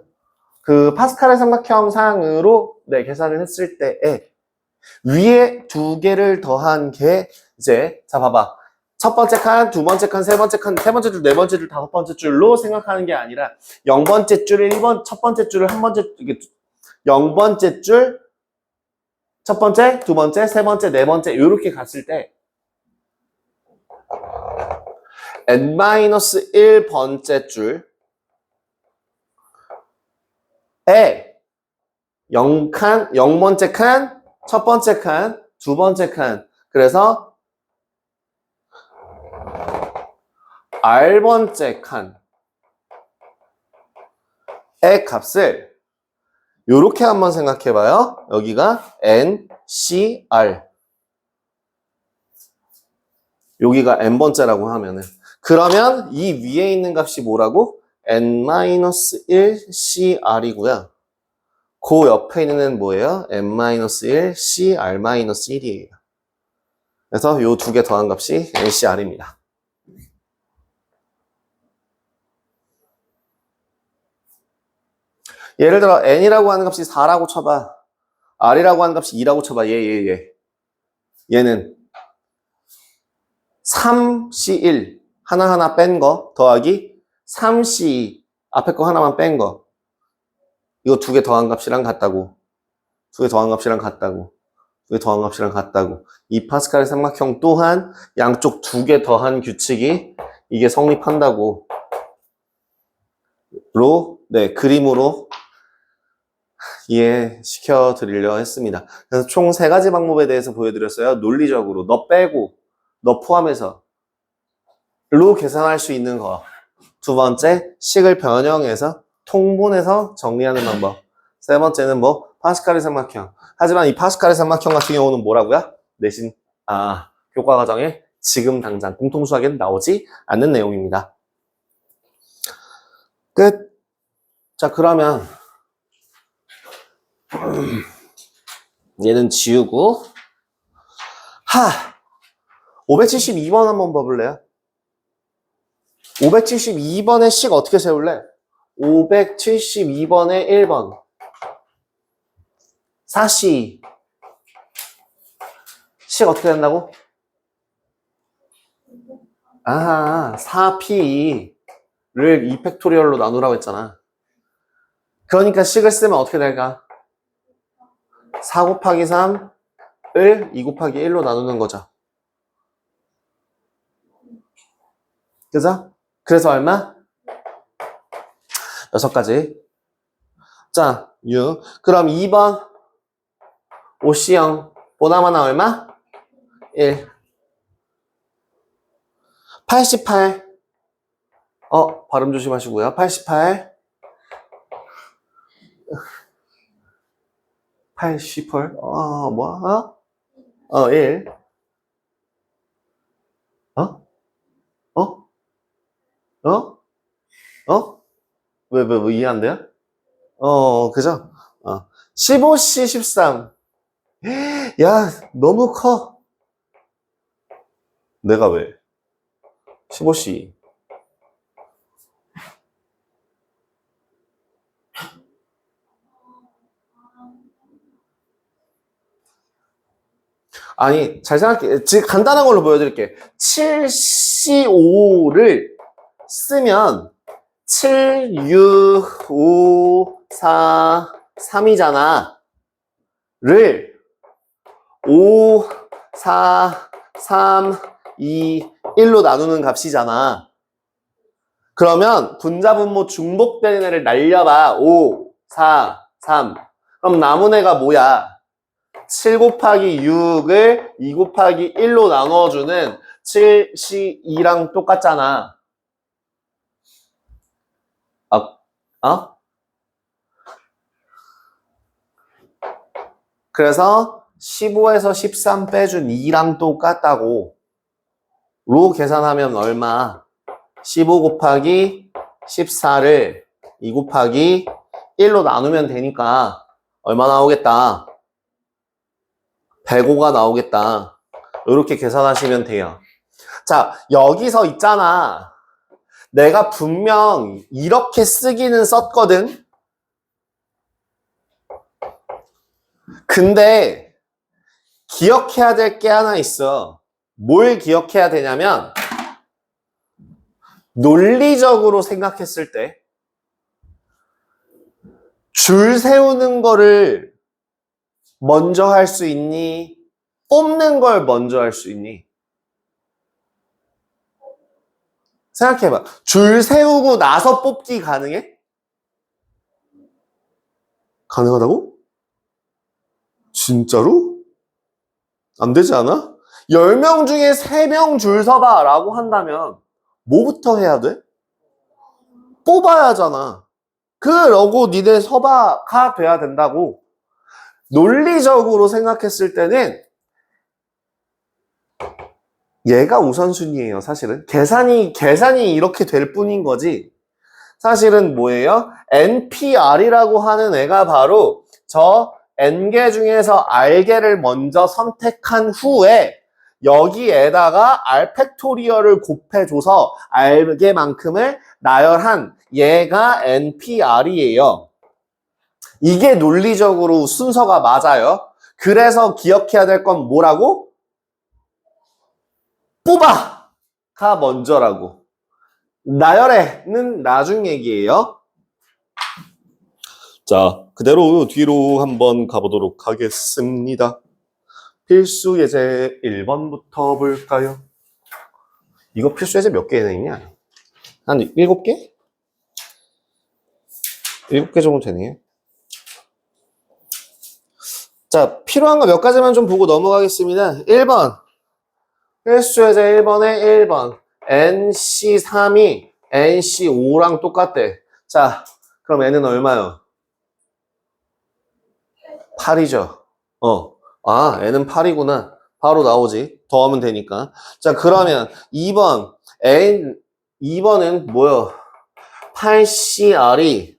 그 파스칼의 삼각형 상으로 계산을 했을 때에 위에 두 개를 더한 게 이제 자 봐봐. 첫 번째 칸, 두 번째 칸, 세 번째 칸, 세 번째 줄, 네 번째 줄, 다섯 번째 줄로 생각하는 게 아니라 0번째 줄, 1번, 첫 번째 줄을 한 번째, 0번째 줄, 첫 번째, 두 번째, 세 번째, 네 번째 이렇게 갔을 때 n-1번째 줄에 0칸, 0번째 칸, 첫 번째 칸, 두 번째 칸. 그래서 r번째 칸의 값을 요렇게 한번 생각해봐요. 여기가 n, c, r. 여기가 n번째라고 하면은. 그러면 이 위에 있는 값이 뭐라고? n-1 cr이고요. 그 옆에 있는 애는 뭐예요? n-1 cr-1이에요. 그래서 요 두 개 더한 값이 ncr입니다. 예를 들어 n이라고 하는 값이 4라고 쳐봐. r이라고 하는 값이 2라고 쳐봐. 얘는 3c1 하나하나 뺀 거 더하기 3c2 앞에 거 하나만 뺀 거. 이거 두 개 더한 값이랑 같다고. 두 개 더한 값이랑 같다고. 두 개 더한 값이랑 같다고. 이 파스칼의 삼각형 또한 양쪽 두 개 더한 규칙이 이게 성립한다고. 그림으로 이해시켜 드리려 했습니다. 그래서 총 세 가지 방법에 대해서 보여드렸어요. 논리적으로 너 빼고 너 포함해서 로 계산할 수 있는 거. 두 번째, 식을 변형해서 통분해서 정리하는 방법. 세 번째는 파스칼의 삼각형. 하지만 이 파스칼의 삼각형 같은 경우는 뭐라고요? 내신 교과 과정에 지금 당장 공통수학에는 나오지 않는 내용입니다. 끝. 자, 그러면 얘는 지우고 572번 한번 봐볼래요? 572번의 식 어떻게 세울래? 572번에 1번. 사시. 식 어떻게 된다고? 아, 4p를 2팩토리얼로 나누라고 했잖아. 그러니까 식을 쓰면 어떻게 될까? 4 곱하기 3을 2 곱하기 1로 나누는 거죠. 그죠? 그래서 얼마? 6가지. 자, 6. 그럼 2번 OC형 보나마나 얼마? 1. 88. 발음 조심하시고요. 88. 88. 뭐야? 1. 어? 어? 어? 어? 왜 이해 안 돼요? 그죠? 15C 13. 야, 너무 커. 내가 왜? 15C. 아니, 잘 생각해. 지금 간단한 걸로 보여드릴게. 7C5를 쓰면 7, 6, 5, 4, 3이잖아. 를 5, 4, 3, 2, 1로 나누는 값이잖아. 그러면 분자분모 중복되는 애를 날려봐. 5, 4, 3. 그럼 남은 애가 뭐야? 7 곱하기 6을 2 곱하기 1로 나눠주는 7C2랑 똑같잖아. 어? 그래서 15에서 13 빼준 2랑 똑같다고. 로 계산하면 얼마? 15 곱하기 14를 2 곱하기 1로 나누면 되니까 얼마 나오겠다? 105가 나오겠다. 이렇게 계산하시면 돼요. 자, 여기서 있잖아. 내가 분명 이렇게 쓰기는 썼거든. 근데 기억해야 될 게 하나 있어. 뭘 기억해야 되냐면 논리적으로 생각했을 때 줄 세우는 거를 먼저 할 수 있니? 뽑는 걸 먼저 할 수 있니? 생각해봐. 줄 세우고 나서 뽑기 가능해? 가능하다고? 진짜로? 안 되지 않아? 10명 중에 3명 줄 서봐 라고 한다면 뭐부터 해야 돼? 뽑아야 하잖아. 그러고 니네 서봐가 돼야 된다고. 논리적으로 생각했을 때는 얘가 우선순위예요, 사실은. 계산이 이렇게 될 뿐인 거지. 사실은 뭐예요? NPR이라고 하는 애가 바로 저 N개 중에서 R개를 먼저 선택한 후에 여기에다가 R 팩토리얼을 곱해줘서 R개만큼을 나열한 얘가 NPR이에요. 이게 논리적으로 순서가 맞아요. 그래서 기억해야 될 건 뭐라고? 뽑아가 먼저라고. 나열해는 나중 얘기예요. 자, 그대로 뒤로 한번 가보도록 하겠습니다. 필수 예제 1번부터 볼까요? 이거 필수 예제 몇 개나 있냐? 한 7개? 7개 정도 되네. 자, 필요한 거 몇 가지만 좀 보고 넘어가겠습니다. 1번. 필수 예제 1번에 1번. NC3이 NC5랑 똑같대. 자, 그럼 N은 얼마요? 8이죠. N은 8이구나. 바로 나오지. 더하면 되니까. 자, 그러면 2번. 2번은 뭐요? 8CR이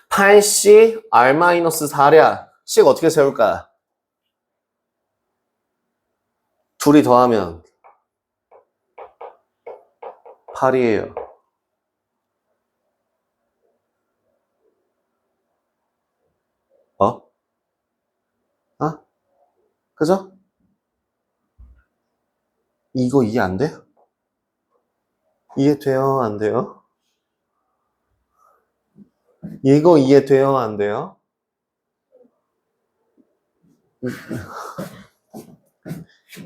8CR-4랴. 식 어떻게 세울까? 둘이 더하면 8이에요. 어? 어? 그죠? 이거 이해 안 돼요? 이해돼요? 안 돼요? 이거 이해돼요? 안 돼요?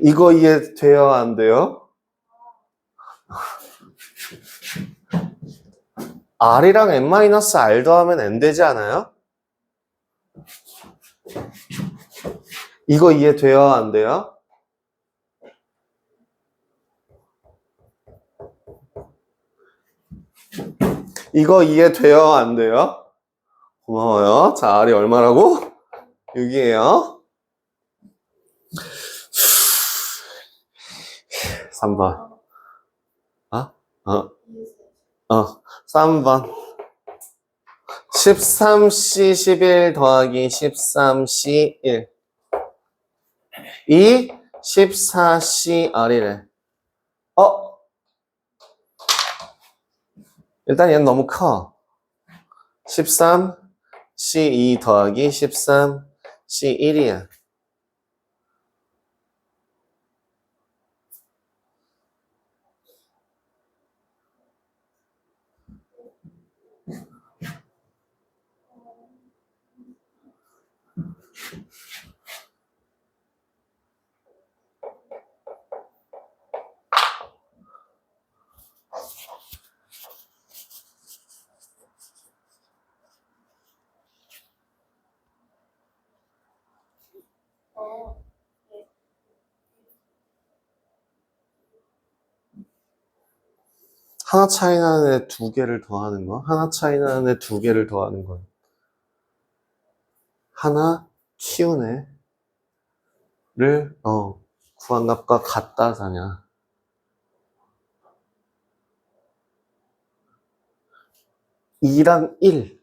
이거 이해돼요? 안 돼요? R이랑 n-R 더하면 n 되지 않아요? 이거 이해돼요? 안 돼요? 이거 이해돼요? 안 돼요? 고마워요. 자, R이 얼마라고? 6이에요. 3번. 어? 어? 3번. 13C 11 더하기 13C 1. 이 14C R이래. 일단 얘는 너무 커. 13C2 더하기 13C1이야. 하나 차이 나는 애 두 개를 더하는 거. 하나 차이 나는 애 두 개를 더하는 거. 하나 키운 애를 구한 값과 같다 사냐. 2랑 1,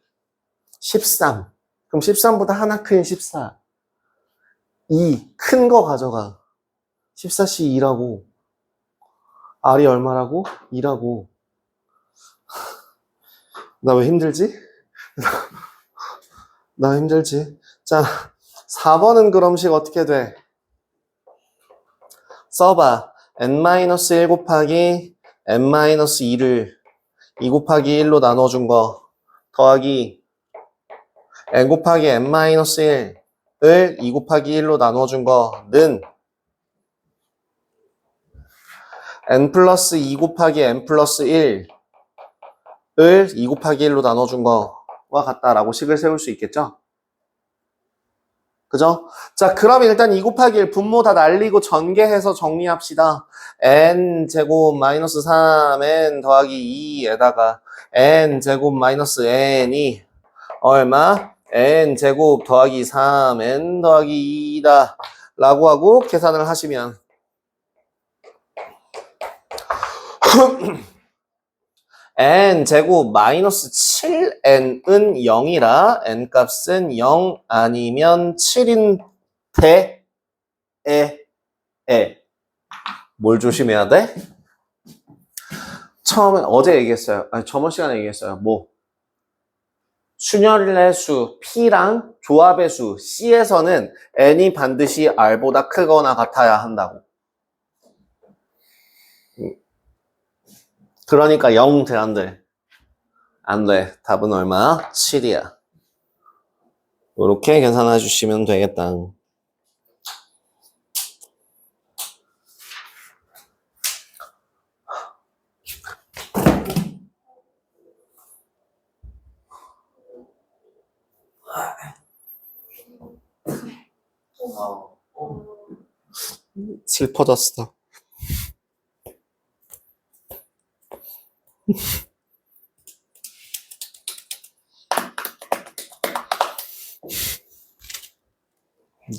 13. 그럼 13보다 하나 큰 14. 2, 큰 거 가져가. 14C 2라고. R이 얼마라고? 2라고. 나 왜 힘들지? 나 힘들지? 자, 4번은 그럼식 어떻게 돼? 써봐. n-1 곱하기 n-2를 2 곱하기 1로 나눠준 거 더하기 n 곱하기 n-1을 2 곱하기 1로 나눠준 거는 n 플러스 2 곱하기 n 플러스 1을 2 곱하기 1로 나눠준 거와 같다라고 식을 세울 수 있겠죠? 그죠? 자, 그럼 일단 2 곱하기 1 분모 다 날리고 전개해서 정리합시다. n 제곱 마이너스 3n 더하기 2에다가 n 제곱 마이너스 n이 얼마? n 제곱 더하기 3n 더하기 2다 라고 하고 계산을 하시면 n 제곱 마이너스 7n은 0이라 n 값은 0 아니면 7인데 뭘 조심해야 돼? 처음에 어제 얘기했어요. 아니 저번 시간에 얘기했어요. 뭐 순열의 수 P랑 조합의 수 C에서는 n이 반드시 R보다 크거나 같아야 한다고. 그러니까 0 돼, 안 돼? 안 돼. 답은 얼마야? 7이야. 이렇게 계산해 주시면 되겠다. 슬퍼졌어.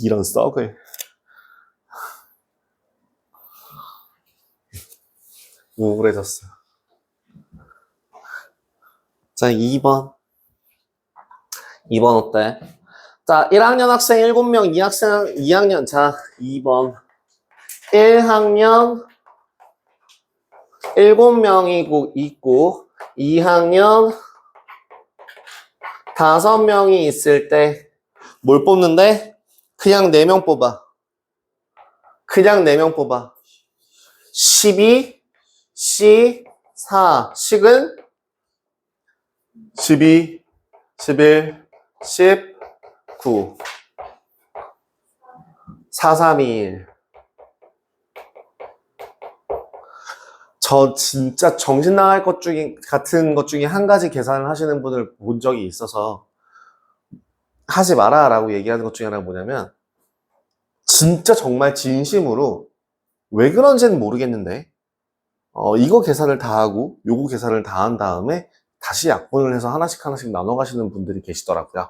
이런 썩을. 우울해졌어. 자, 2번. 2번 어때? 자, 1학년 학생 7명, 2학년. 자, 2번. 1학년 7명이 있고, 2학년 5명이 있을 때, 뭘 뽑는데? 그냥 4명 뽑아. 그냥 4명 뽑아. 12, C, 4. 식은 12, 11, 10, 9. 4, 3, 2, 1. 저 진짜 정신 나갈 것 중에, 같은 것 중에 한 가지 계산을 하시는 분을 본 적이 있어서 하지 마라 라고 얘기하는 것 중에 하나가 뭐냐면 진짜 정말 진심으로 왜 그런지는 모르겠는데 이거 계산을 다 하고 요거 계산을 다 한 다음에 다시 약분을 해서 하나씩 하나씩 나눠 가시는 분들이 계시더라고요.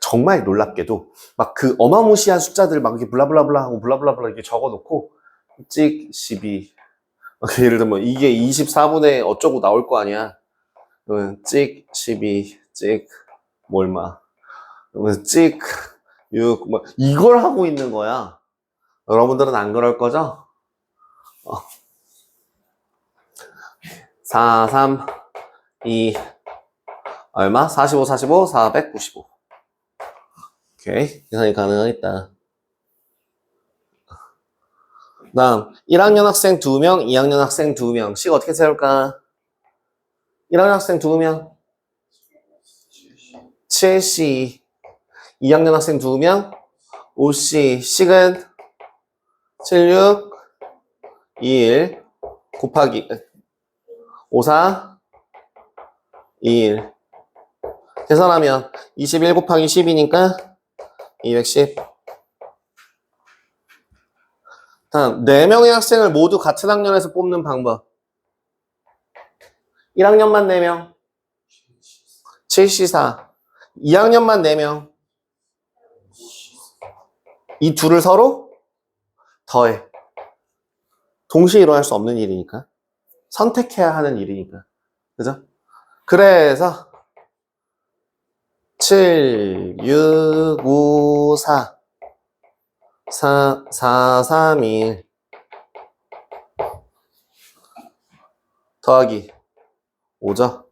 정말 놀랍게도 막 그 어마무시한 숫자들 막 이렇게 블라블라블라 하고 블라블라블라 이렇게 적어놓고 찍 12. 예를 들면 이게 24분의 어쩌고 나올 거 아니야. 그러면 찍 12, 찍 뭐 얼마. 그러면 찍 6, 뭐 이걸 하고 있는 거야. 여러분들은 안 그럴 거죠? 4, 3, 2, 얼마? 45, 45, 495. 오케이. 계산이 가능하겠다. 다음, 1학년 학생 2명, 2학년 학생 2명. 식 어떻게 세울까? 1학년 학생 2명. 7C. 2학년 학생 2명. 5C. 식은 76, 21, 곱하기 54, 21. 계산하면 21 곱하기 10이니까 210. 다음, 4명의 학생을 모두 같은 학년에서 뽑는 방법. 1학년만 4명. 7C4. 2학년만 4명. 이 둘을 서로 더해. 동시에 일어날 수 없는 일이니까. 선택해야 하는 일이니까. 그죠? 그래서 7, 6, 5, 4, 4, 3, 1 더하기 5죠.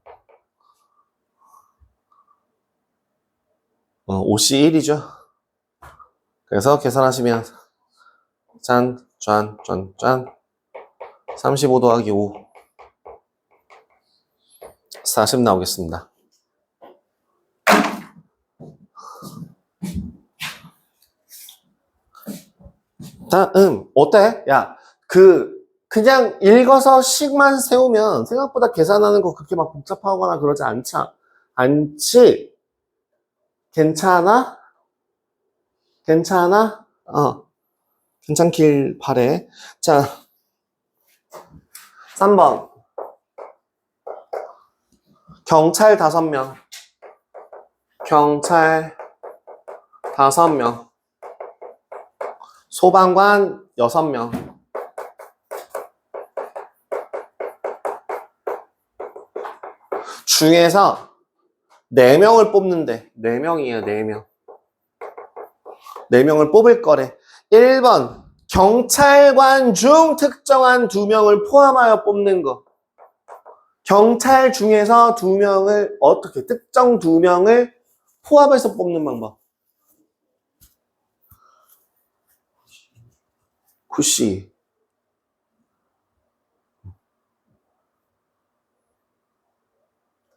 5C 1이죠. 그래서 계산하시면 짠, 35 더하기 5 40 나오겠습니다. 다음 어때? 야, 그냥 읽어서 식만 세우면 생각보다 계산하는 거 그렇게 막 복잡하거나 그러지 않지? 괜찮아? 괜찮아? 괜찮길 바래. 자, 3번. 경찰 5명. 경찰 5명. 소방관 6명. 중에서 4명을 뽑는데 4명이에요. 4명. 4명을 뽑을 거래. 1번 경찰관 중 특정한 2명을 포함하여 뽑는 거. 경찰 중에서 2명을 어떻게 특정 2명을 포함해서 뽑는 방법. 굿시.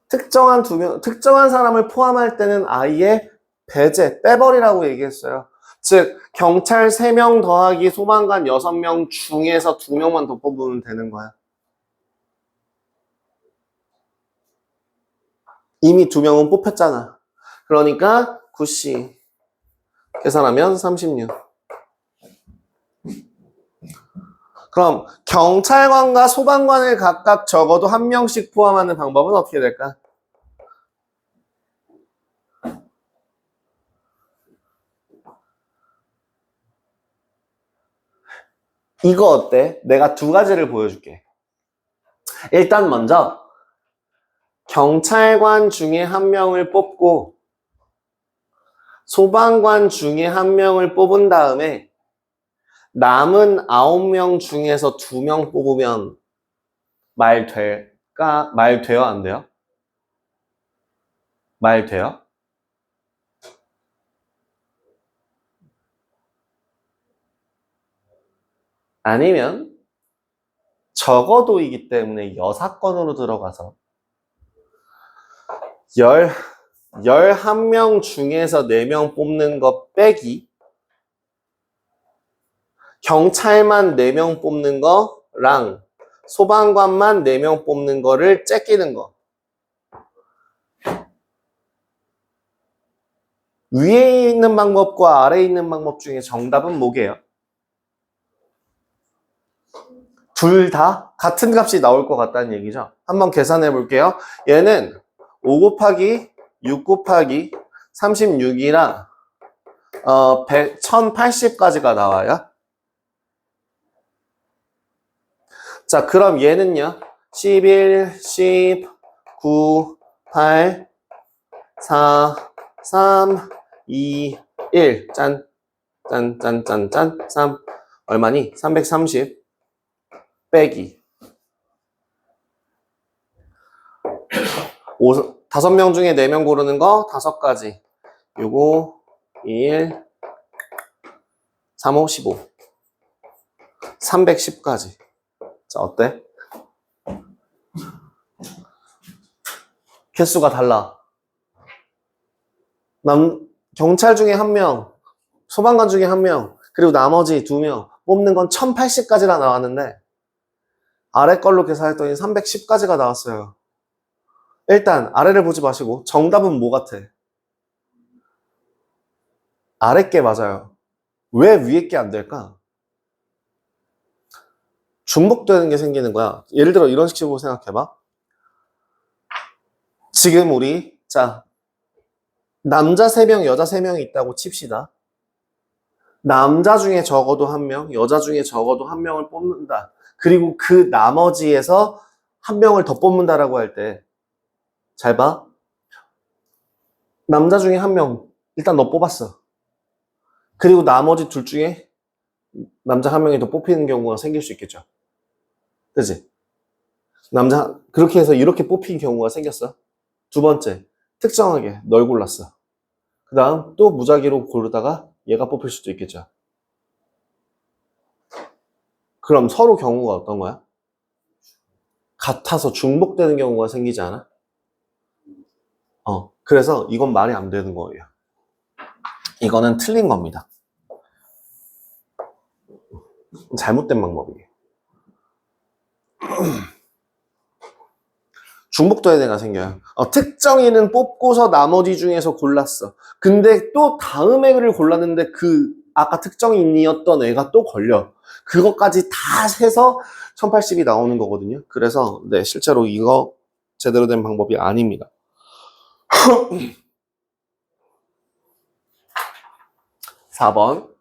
특정한 2명, 특정한 사람을 포함할 때는 아예 배제, 빼버리라고 얘기했어요. 즉 경찰 3명 더하기 소방관 6명 중에서 2명만 더 뽑으면 되는 거야. 이미 2명은 뽑혔잖아. 그러니까 굿시. 계산하면 36. 그럼 경찰관과 소방관을 각각 적어도 1명씩 포함하는 방법은 어떻게 될까? 이거 어때? 내가 2가지를 보여줄게. 일단 먼저 경찰관 중에 1명을 뽑고 소방관 중에 1명을 뽑은 다음에 남은 9명 중에서 2명 뽑으면 말 될까? 말 돼요? 안 돼요? 말 돼요? 아니면 적어도이기 때문에 여사건으로 들어가서 11명 중에서 4명 뽑는 거 빼기 경찰만 4명 뽑는 거랑 소방관만 4명 뽑는 거를 째끼는 거. 위에 있는 방법과 아래에 있는 방법 중에 정답은 뭐게요? 둘 다 같은 값이 나올 것 같다는 얘기죠. 한번 계산해 볼게요. 얘는 5 곱하기 6 곱하기 36이랑 1080까지가 나와요. 자, 그럼 얘는요. 11, 10, 9, 8, 4, 3, 2, 1. 짠, 짠, 짠, 짠, 짠. 3. 얼마니? 330 빼기 5명 중에 4명 고르는 거 5가지. 요거 1, 3, 5, 15 310까지. 자, 어때? 개수가 달라. 경찰 중에 1명, 소방관 중에 1명, 그리고 나머지 2명 뽑는 건 1080까지나 나왔는데 아래 걸로 계산했더니 310까지가 나왔어요. 일단 아래를 보지 마시고 정답은 뭐 같아? 아래 게 맞아요. 왜 위에 게 안 될까? 중복되는 게 생기는 거야. 예를 들어 이런 식으로 생각해봐. 지금 우리 남자 3명, 여자 3명이 있다고 칩시다. 남자 중에 적어도 1명, 여자 중에 적어도 1명을 뽑는다. 그리고 그 나머지에서 1명을 더 뽑는다라고 할 때 잘 봐. 남자 중에 1명 일단 너 뽑았어. 그리고 나머지 둘 중에 남자 1명이 더 뽑히는 경우가 생길 수 있겠죠. 그치? 그렇게 해서 이렇게 뽑힌 경우가 생겼어. 두 번째, 특정하게 널 골랐어. 그 다음 또 무작위로 고르다가 얘가 뽑힐 수도 있겠죠. 그럼 서로 경우가 어떤 거야? 같아서 중복되는 경우가 생기지 않아? 그래서 이건 말이 안 되는 거예요. 이거는 틀린 겁니다. 잘못된 방법이에요. 중복되는 가 생겨요. 특정인은 뽑고서 나머지 중에서 골랐어. 근데 또 다음 애를 골랐는데 아까 특정인이었던 애가 또 걸려. 그것까지 다 해서 1080이 나오는 거거든요. 그래서 네, 실제로 이거 제대로 된 방법이 아닙니다. 4번.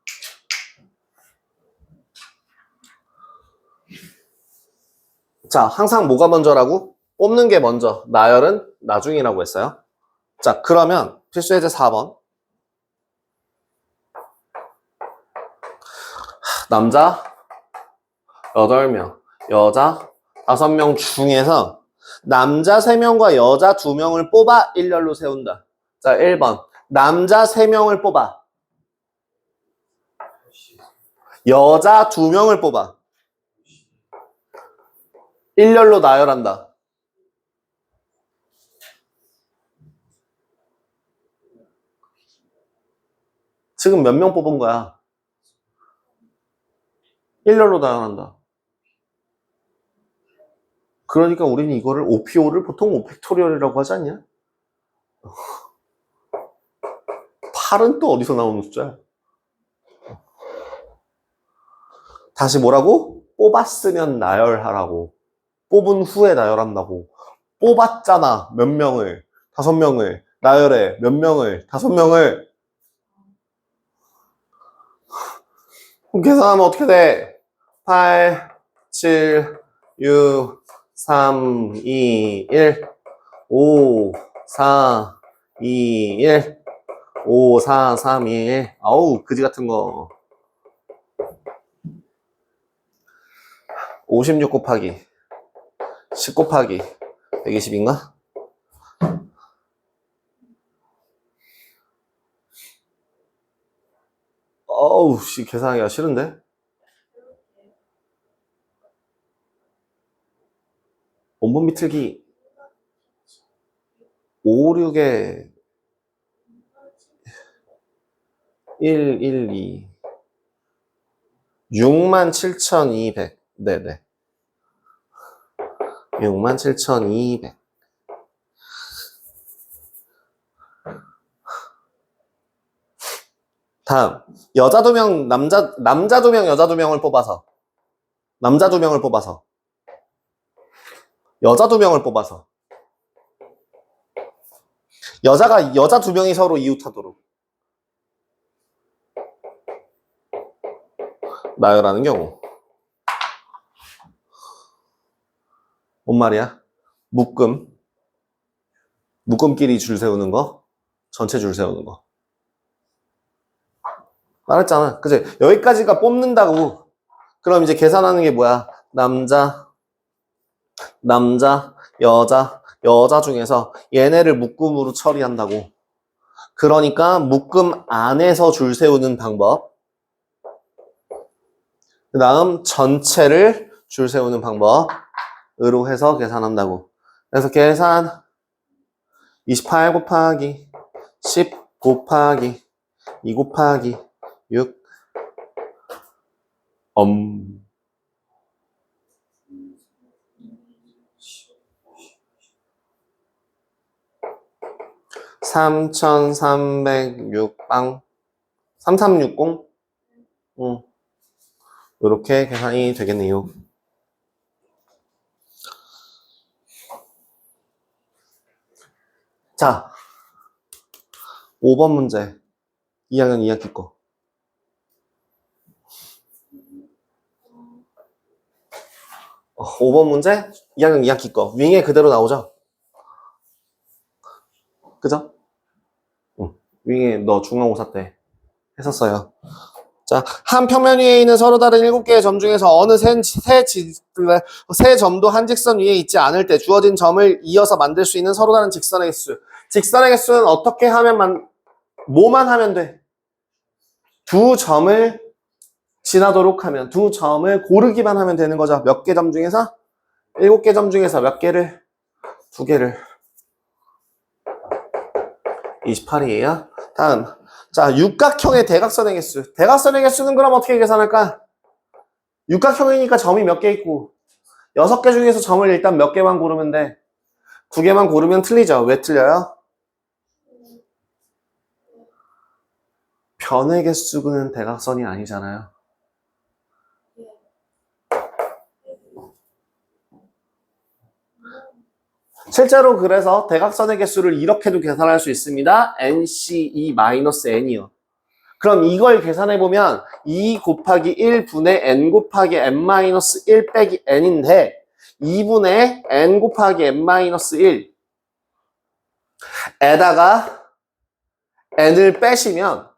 자, 항상 뭐가 먼저라고? 뽑는 게 먼저, 나열은 나중이라고 했어요. 자, 그러면 필수 예제 4번. 남자 8명, 여자 5명 중에서 남자 3명과 여자 2명을 뽑아 일렬로 세운다. 자, 1번. 남자 3명을 뽑아. 여자 2명을 뽑아. 일렬로 나열한다. 지금 몇 명 뽑은 거야? 일렬로 나열한다. 그러니까 우리는 이거를 OPO를 보통 오팩토리얼이라고 하지 않냐? 8은 또 어디서 나오는 숫자야? 다시 뭐라고? 뽑았으면 나열하라고. 뽑은 후에 나열한다고. 뽑았잖아. 몇 명을. 5명을. 나열해. 몇 명을. 5명을. 그럼 계산하면 어떻게 돼? 8, 7, 6, 3, 2, 1, 5, 4, 2, 1, 5, 4, 3, 2, 1. 아우, 그지 같은 거. 56 곱하기 10 곱하기 120인가? 어우, 씨, 계산하기가 싫은데? 원본 비틀기 5, 6에 1, 1, 2. 67,200. 네네. 67,200. 다음. 여자 2명, 남자 2명, 여자 2명을 뽑아서. 남자 2명을 뽑아서. 여자 2명을 뽑아서. 여자 2명이 서로 이웃하도록. 나열하는 경우. 뭔 말이야? 묶음끼리 줄 세우는 거, 전체 줄 세우는 거. 말했잖아. 그치? 여기까지가 뽑는다고. 그럼 이제 계산하는 게 뭐야? 남자, 여자 중에서 얘네를 묶음으로 처리한다고. 그러니까 묶음 안에서 줄 세우는 방법. 그 다음 전체를 줄 세우는 방법으로 해서 계산한다고. 그래서 계산 28 곱하기 10 곱하기 2 곱하기 6 3306빵 3360 이렇게 계산이 되겠네요. 자, 5번 문제 2학년 2학기 거. 5번 문제 2학년 2학기 거. 윙에 그대로 나오죠? 그죠? 윙에 너 중간고사 때 했었어요. 자, 한 평면 위에 있는 서로 다른 7개의 점 중에서 어느 세 점도 한 직선 위에 있지 않을 때 주어진 점을 이어서 만들 수 있는 서로 다른 직선의 개수. 직선의 개수는 어떻게 하면 뭐만 하면 돼? 두 점을 지나도록 하면, 두 점을 고르기만 하면 되는 거죠. 몇 개 점 중에서? 7개 점 중에서 몇 개를? 2개를. 28이에요. 다음. 자, 육각형의 대각선의 개수. 대각선의 개수는 그럼 어떻게 계산할까? 육각형이니까 점이 몇 개 있고 6개 중에서 점을 일단 몇 개만 고르면 돼. 2개만 고르면 틀리죠. 왜 틀려요? 변의 개수는 대각선이 아니잖아요. 실제로 그래서 대각선의 개수를 이렇게도 계산할 수 있습니다. NC2-N이요. 그럼 이걸 계산해보면 2 곱하기 1분의 n 곱하기 n-1 빼기 n인데 2분의 n 곱하기 n-1 에다가 n을 빼시면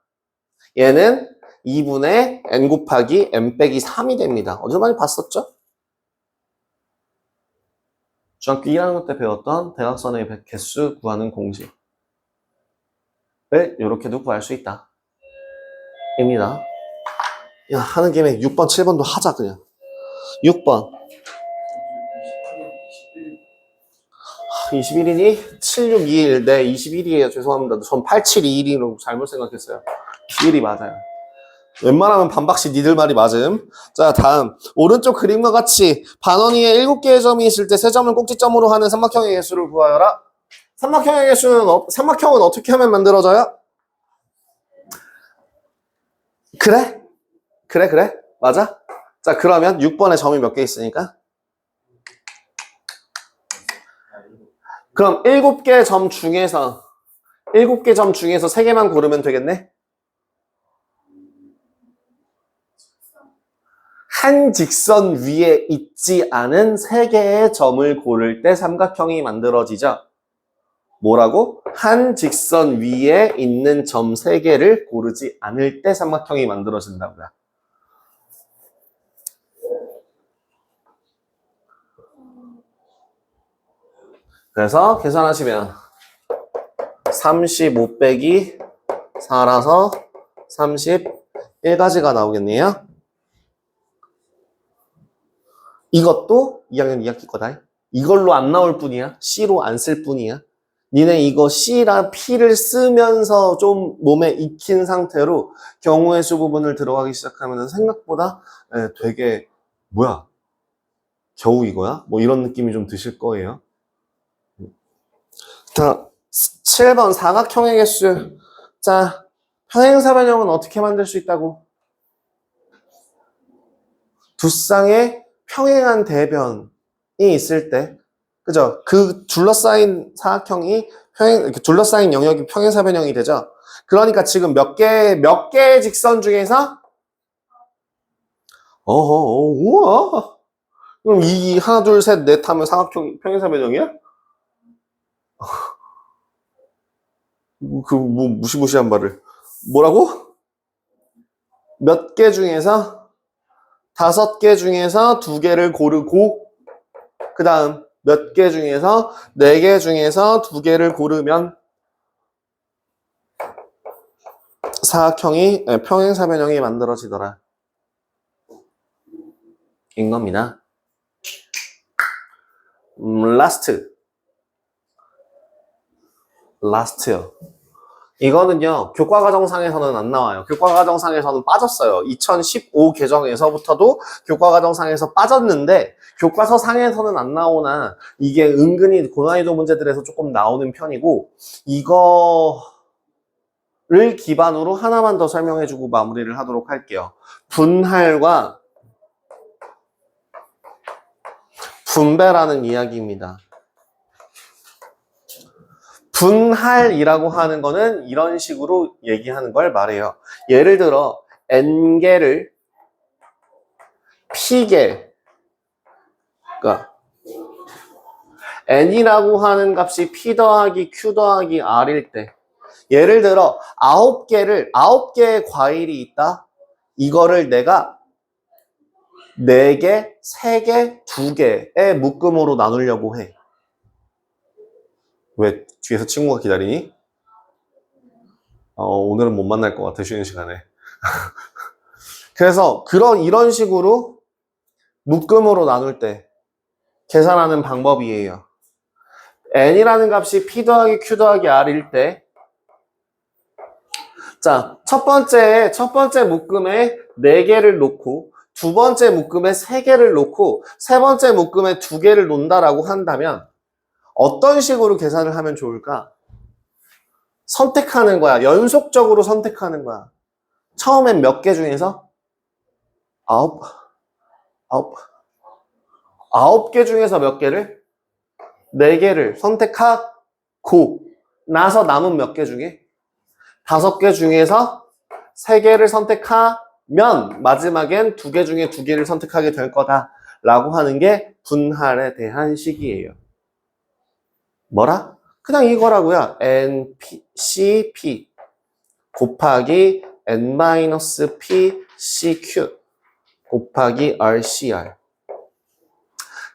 얘는 2분의 n 곱하기 n 빼기 3이 됩니다. 어디서 많이 봤었죠? 중학교 1학년 때 배웠던 대각선의 개수 구하는 공식을 이렇게도 구할 수 있다. 입니다. 야, 하는 김에 6번, 7번도 하자, 그냥. 6번. 21이니? 7621. 네, 21이에요. 죄송합니다. 전 8721이라고 잘못 생각했어요. 21이 맞아요. 웬만하면 반박시 니들 말이 맞음. 자, 다음. 오른쪽 그림과 같이 반원 위에 7개의 점이 있을 때 3점을 꼭지점으로 하는 삼각형의 개수를 구하여라. 삼각형의 개수는, 삼각형은 어떻게 하면 만들어져요? 그래? 그래? 맞아? 자, 그러면 6번에 점이 몇 개 있으니까? 그럼 7개 점 중에서 3개만 고르면 되겠네? 한 직선 위에 있지 않은 3개의 점을 고를 때 삼각형이 만들어지죠? 뭐라고? 한 직선 위에 있는 점 3개를 고르지 않을 때 삼각형이 만들어진다고요. 그래서 계산하시면 35 빼기 4라서 31 1가지가 나오겠네요. 이것도 2학년 2학기 거다. 이걸로 안 나올 뿐이야. C로 안 쓸 뿐이야. 니네 이거 C랑 P를 쓰면서 좀 몸에 익힌 상태로 경우의 수 부분을 들어가기 시작하면 생각보다 되게 뭐야? 겨우 이거야? 뭐 이런 느낌이 좀 드실 거예요. 자, 7번 사각형의 개수. 자, 평행사변형은 어떻게 만들 수 있다고? 두 쌍의 평행한 대변이 있을 때, 그죠? 그 둘러싸인 사각형이 이렇게 둘러싸인 영역이 평행사변형이 되죠? 그러니까 지금 몇 개의 직선 중에서, 우와. 그럼 이 하나, 둘, 셋, 넷 하면 사각형 평행사변형이야? 뭐 무시무시한 말을. 뭐라고? 몇 개 중에서 5개 중에서 2개를 고르고, 그 다음 몇 개 중에서 4개 중에서 2개를 고르면 사각형이 평행사변형이 만들어지더라. 인 겁니다. 라스트요. 이거는요, 교과과정상에서는 안 나와요. 교과과정상에서는 빠졌어요. 2015 개정에서부터도 교과과정상에서 빠졌는데, 교과서 상에서는 안 나오나, 이게 은근히 고난이도 문제들에서 조금 나오는 편이고, 이거를 기반으로 하나만 더 설명해주고 마무리를 하도록 할게요. 분할과 분배라는 이야기입니다. 분할이라고 하는 거는 이런 식으로 얘기하는 걸 말해요. 예를 들어 n개를 p개, 그러니까 n이라고 하는 값이 p 더하기 q 더하기 r일 때, 예를 들어 9개의 과일이 있다. 이거를 내가 4개, 3개, 2개의 묶음으로 나누려고 해. 왜 뒤에서 친구가 기다리니? 오늘은 못 만날 것 같아, 쉬는 시간에. 그래서 이런 식으로 묶음으로 나눌 때 계산하는 방법이에요. n이라는 값이 p 더하기 q 더하기 r일 때, 자, 첫 번째 묶음에 4개를 놓고, 두 번째 묶음에 3개를 놓고, 세 번째 묶음에 2개를 놓는다라고 한다면 어떤 식으로 계산을 하면 좋을까? 선택하는 거야. 연속적으로 선택하는 거야. 처음엔 몇 개 중에서? 9 개 중에서 몇 개를? 4개를 선택하고 나서 남은 몇 개 중에? 5개 중에서 3개를 선택하면 마지막엔 2개 중에 2개를 선택하게 될 거다 라고 하는 게 분할에 대한 식이에요. 뭐라? 그냥 이거라고요. NCP 곱하기 N-PCQ 곱하기 RCR.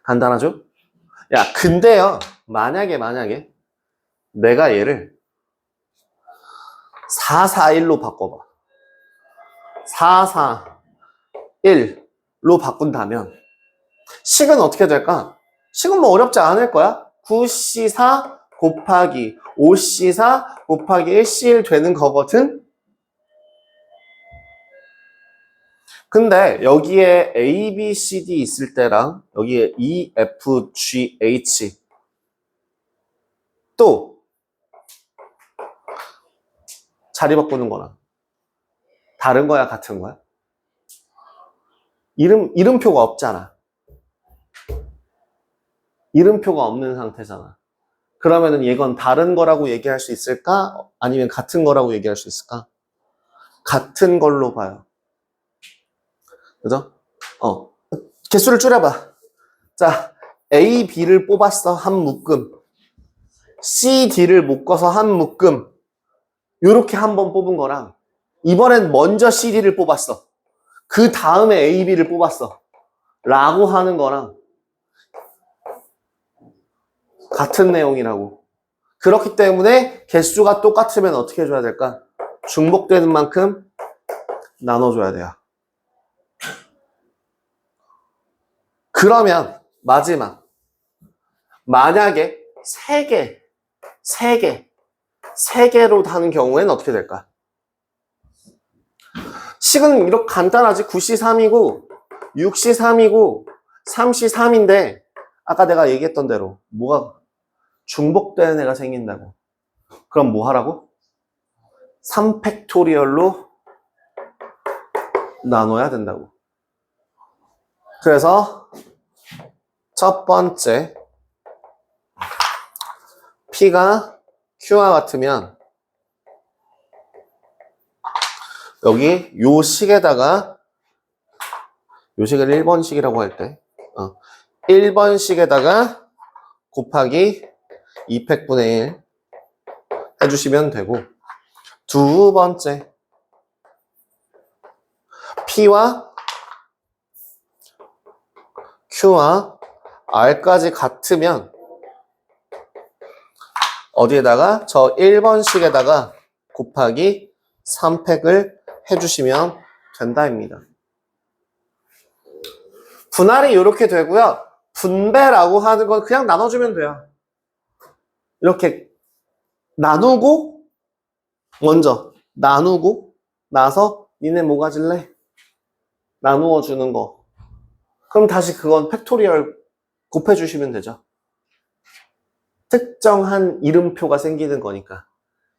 간단하죠? 야, 근데요, 만약에 내가 얘를 441로 바꿔봐. 441로 바꾼다면 식은 어떻게 될까? 식은 뭐 어렵지 않을 거야. 9C4 곱하기 5C4 곱하기 1C1 되는 거거든? 근데 여기에 A, B, C, D 있을 때랑 여기에 E, F, G, H 또 자리 바꾸는 거랑 다른 거야, 같은 거야? 이름표가 없잖아. 이름표가 없는 상태잖아. 그러면은 이건 다른 거라고 얘기할 수 있을까? 아니면 같은 거라고 얘기할 수 있을까? 같은 걸로 봐요. 그죠? 개수를 줄여봐. 자, A, B를 뽑았어. 한 묶음. C, D를 묶어서 한 묶음. 요렇게 한번 뽑은 거랑 이번엔 먼저 C, D를 뽑았어. 그 다음에 A, B를 뽑았어. 라고 하는 거랑 같은 내용이라고. 그렇기 때문에 개수가 똑같으면 어떻게 해줘야 될까? 중복되는 만큼 나눠줘야 돼요. 그러면 마지막 만약에 3개로 하는 경우에는 어떻게 될까? 식은 이렇게 간단하지. 9C3이고 6C3이고 3C3인데 아까 내가 얘기했던 대로 뭐가 중복되는 애가 생긴다고. 그럼 뭐 하라고? 3팩토리얼로 나눠야 된다고. 그래서 첫 번째 P가 Q와 같으면 여기 요 식에다가 요 식을 1번식이라고 할 때 1번식에다가 곱하기 2팩분의 1 해주시면 되고, 두 번째 P와 Q와 R까지 같으면 어디에다가 저 1번식에다가 곱하기 3팩을 해주시면 된다입니다. 분할이 이렇게 되고요. 분배라고 하는 건 그냥 나눠주면 돼요. 이렇게 나누고 먼저 나누고 나서 니네 뭐 가질래? 나누어 주는 거. 그럼 다시 그건 팩토리얼 곱해주시면 되죠. 특정한 이름표가 생기는 거니까.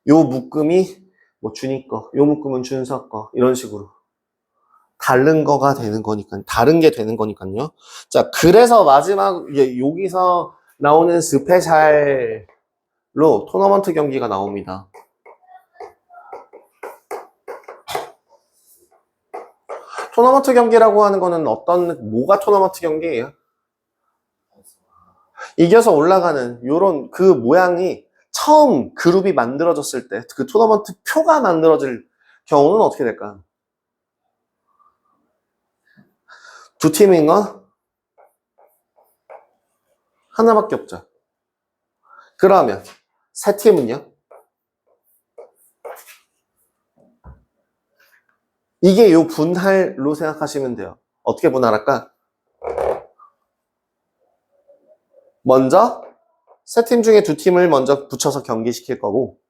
요 묶음이 뭐 준이 거, 요 묶음은 준서 거, 이런 식으로. 다른 거가 되는 거니까, 다른 게 되는 거니까요. 자, 그래서 마지막, 여기서 나오는 스페셜로 토너먼트 경기가 나옵니다. 토너먼트 경기라고 하는 거는 뭐가 토너먼트 경기예요? 이겨서 올라가는 요런 그 모양이 처음 그룹이 만들어졌을 때 그 토너먼트 표가 만들어질 경우는 어떻게 될까? 두 팀인 거 하나밖에 없죠. 그러면 세 팀은요? 이게 요 분할로 생각하시면 돼요. 어떻게 분할할까? 먼저 세 팀 중에 두 팀을 먼저 붙여서 경기시킬 거고,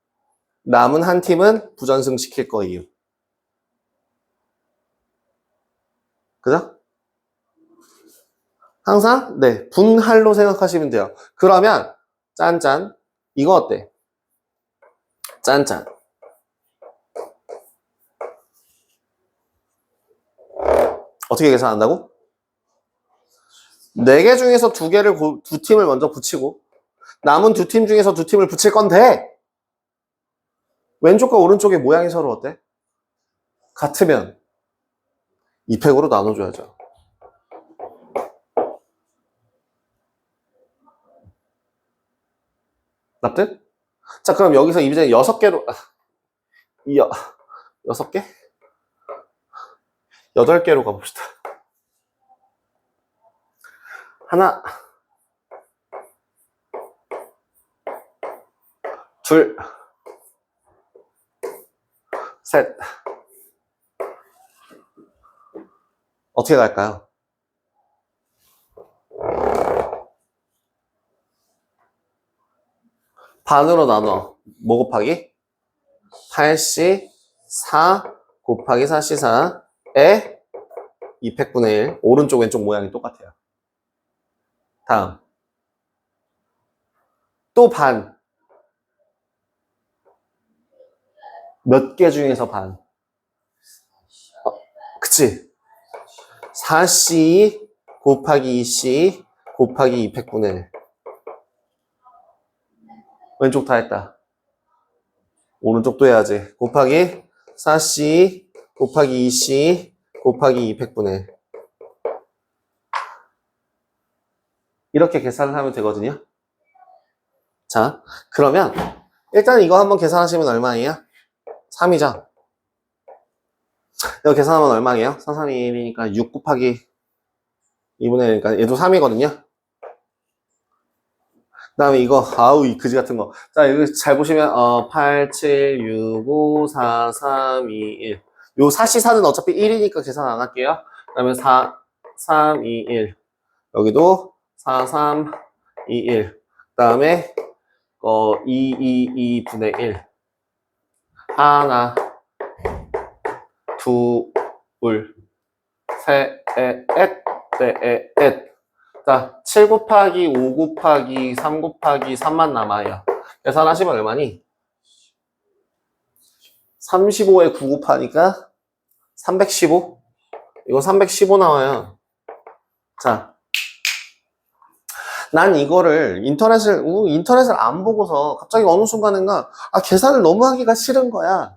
남은 한 팀은 부전승 시킬 거예요. 그죠? 항상 네, 분할로 생각하시면 돼요. 그러면 짠짠, 이거 어때? 짠짠, 어떻게 계산한다고? 4개 중에서 두 팀을 먼저 붙이고 남은 두 팀 중에서 두 팀을 붙일 건데, 왼쪽과 오른쪽의 모양이 서로 어때? 같으면 2팩으로 나눠줘야죠. 납득? 자, 그럼 여기서 이제 6개로 6개? 8개로 가봅시다. 하나, 둘, 셋. 어떻게 갈까요? 반으로 나눠. 뭐 곱하기? 8C4 곱하기 4C4에 2팩분의 1. 오른쪽 왼쪽 모양이 똑같아요. 다음. 또 반. 몇 개 중에서 반? 그치? 4C 곱하기 2C 곱하기 2팩분의 1. 왼쪽 다 했다. 오른쪽도 해야지. 곱하기 4C 곱하기 2C 곱하기 2팩분의 1. 이렇게 계산을 하면 되거든요. 자, 그러면 일단 이거 한번 계산하시면 얼마예요? 3이죠? 이거 계산하면 얼마예요? 3, 3, 2, 1이니까 6 곱하기 2분의 1이니까 얘도 3이거든요? 그 다음에 이거, 아우, 이 그지 같은 거. 자, 이거 잘 보시면, 8, 7, 6, 5, 4, 3, 2, 1. 요 4C4는 어차피 1이니까 계산 안 할게요. 그러면 4, 3, 2, 1. 여기도 4, 3, 2, 1. 그 다음에 2, 2, 2 분의 1. 하나, 둘, 셋, 넷, 넷. 자, 7 곱하기 5 곱하기 3 곱하기 3만 남아요. 계산하시면 얼마니? 35에 9 곱하니까 315? 이거 315 나와요. 자, 난 이거를 인터넷을 안 보고서 갑자기 어느 순간인가 계산을 너무 하기가 싫은 거야.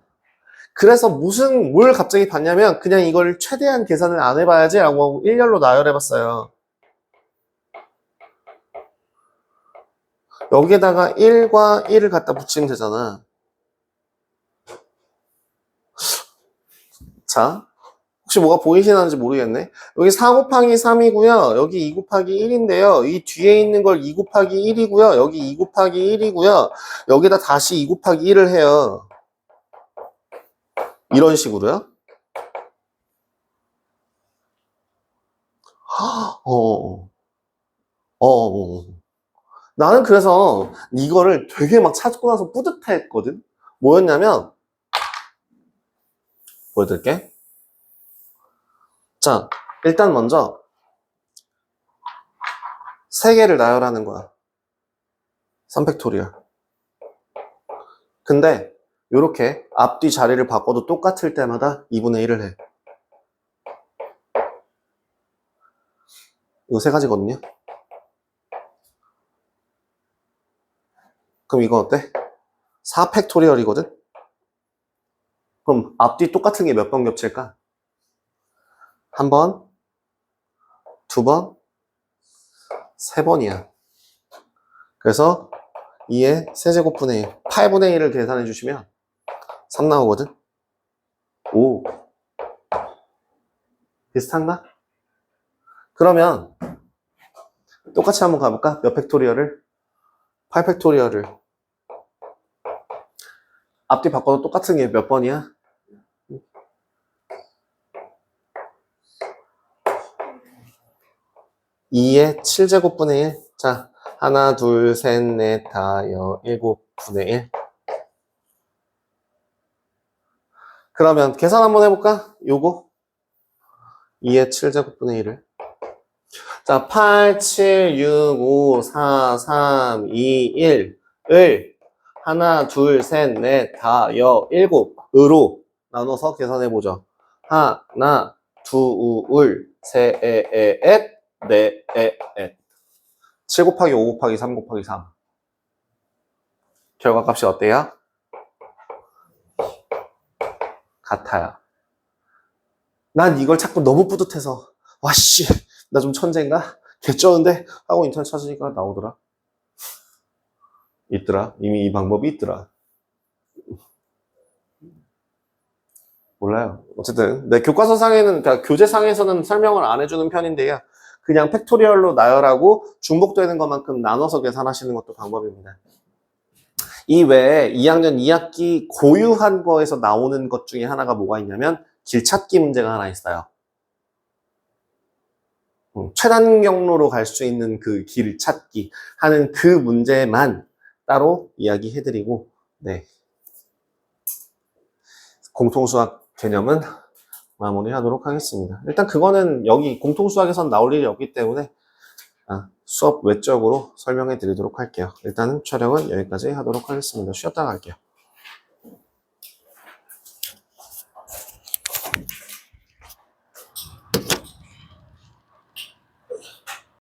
그래서 뭘 갑자기 봤냐면 그냥 이걸 최대한 계산을 안 해봐야지 라고 하고 일렬로 나열해봤어요. 여기에다가 1과 1을 갖다 붙이면 되잖아. 자, 혹시 뭐가 보이시는지 모르겠네. 여기 4 곱하기 3이고요. 여기 2 곱하기 1인데요. 이 뒤에 있는 걸 2 곱하기 1이고요. 여기 2 곱하기 1이고요. 여기다 다시 2 곱하기 1을 해요. 이런 식으로요. 나는 그래서 이거를 되게 막 찾고 나서 뿌듯해했거든. 뭐였냐면 보여드릴게. 자, 일단 먼저 3개를 나열하는 거야. 3팩토리얼. 근데 이렇게 앞뒤 자리를 바꿔도 똑같을 때마다 2분의 1을 해. 이거 3가지거든요. 그럼 이거 어때? 4팩토리얼이거든? 그럼 앞뒤 똑같은 게 몇 번 겹칠까? 한 번, 2번, 3번이야. 그래서 2의 세제곱분의 1, 8분의 1을 계산해 주시면 3 나오거든? 오, 비슷한가? 그러면 똑같이 한번 가볼까? 몇 팩토리얼을? 8팩토리얼을. 앞뒤 바꿔도 똑같은 게 몇 번이야? 2의 7제곱분의 1. 자, 하나, 둘, 셋, 넷, 다, 여, 7분의 1. 그러면 계산 한번 해볼까? 요거 2의 7제곱분의 1을. 자, 8, 7, 6, 5, 4, 3, 2, 1을 하나, 둘, 셋, 넷, 다, 여, 7으로 나눠서 계산해보죠. 하나, 둘, 셋, 넷, 7 곱하기 5 곱하기 3 곱하기 3. 결과값이 어때요? 같아요. 난 이걸 찾고 너무 뿌듯해서 와씨 나 좀 천재인가? 개쩌는데? 하고 인터넷 찾으니까 나오더라. 있더라. 이미 이 방법이 있더라. 몰라요. 어쨌든 내 교과서상에는, 그러니까 교재상에서는 설명을 안 해주는 편인데요. 그냥 팩토리얼로 나열하고 중복되는 것만큼 나눠서 계산하시는 것도 방법입니다. 이 외에 2학년 2학기 고유한 거에서 나오는 것 중에 하나가 뭐가 있냐면 길찾기 문제가 하나 있어요. 최단 경로로 갈 수 있는 그 길 찾기 하는 그 문제만 따로 이야기해드리고, 네. 공통수학 개념은 마무리하도록 하겠습니다. 일단 그거는 여기 공통수학에선 나올 일이 없기 때문에 수업 외적으로 설명해 드리도록 할게요. 일단은 촬영은 여기까지 하도록 하겠습니다. 쉬었다 갈게요.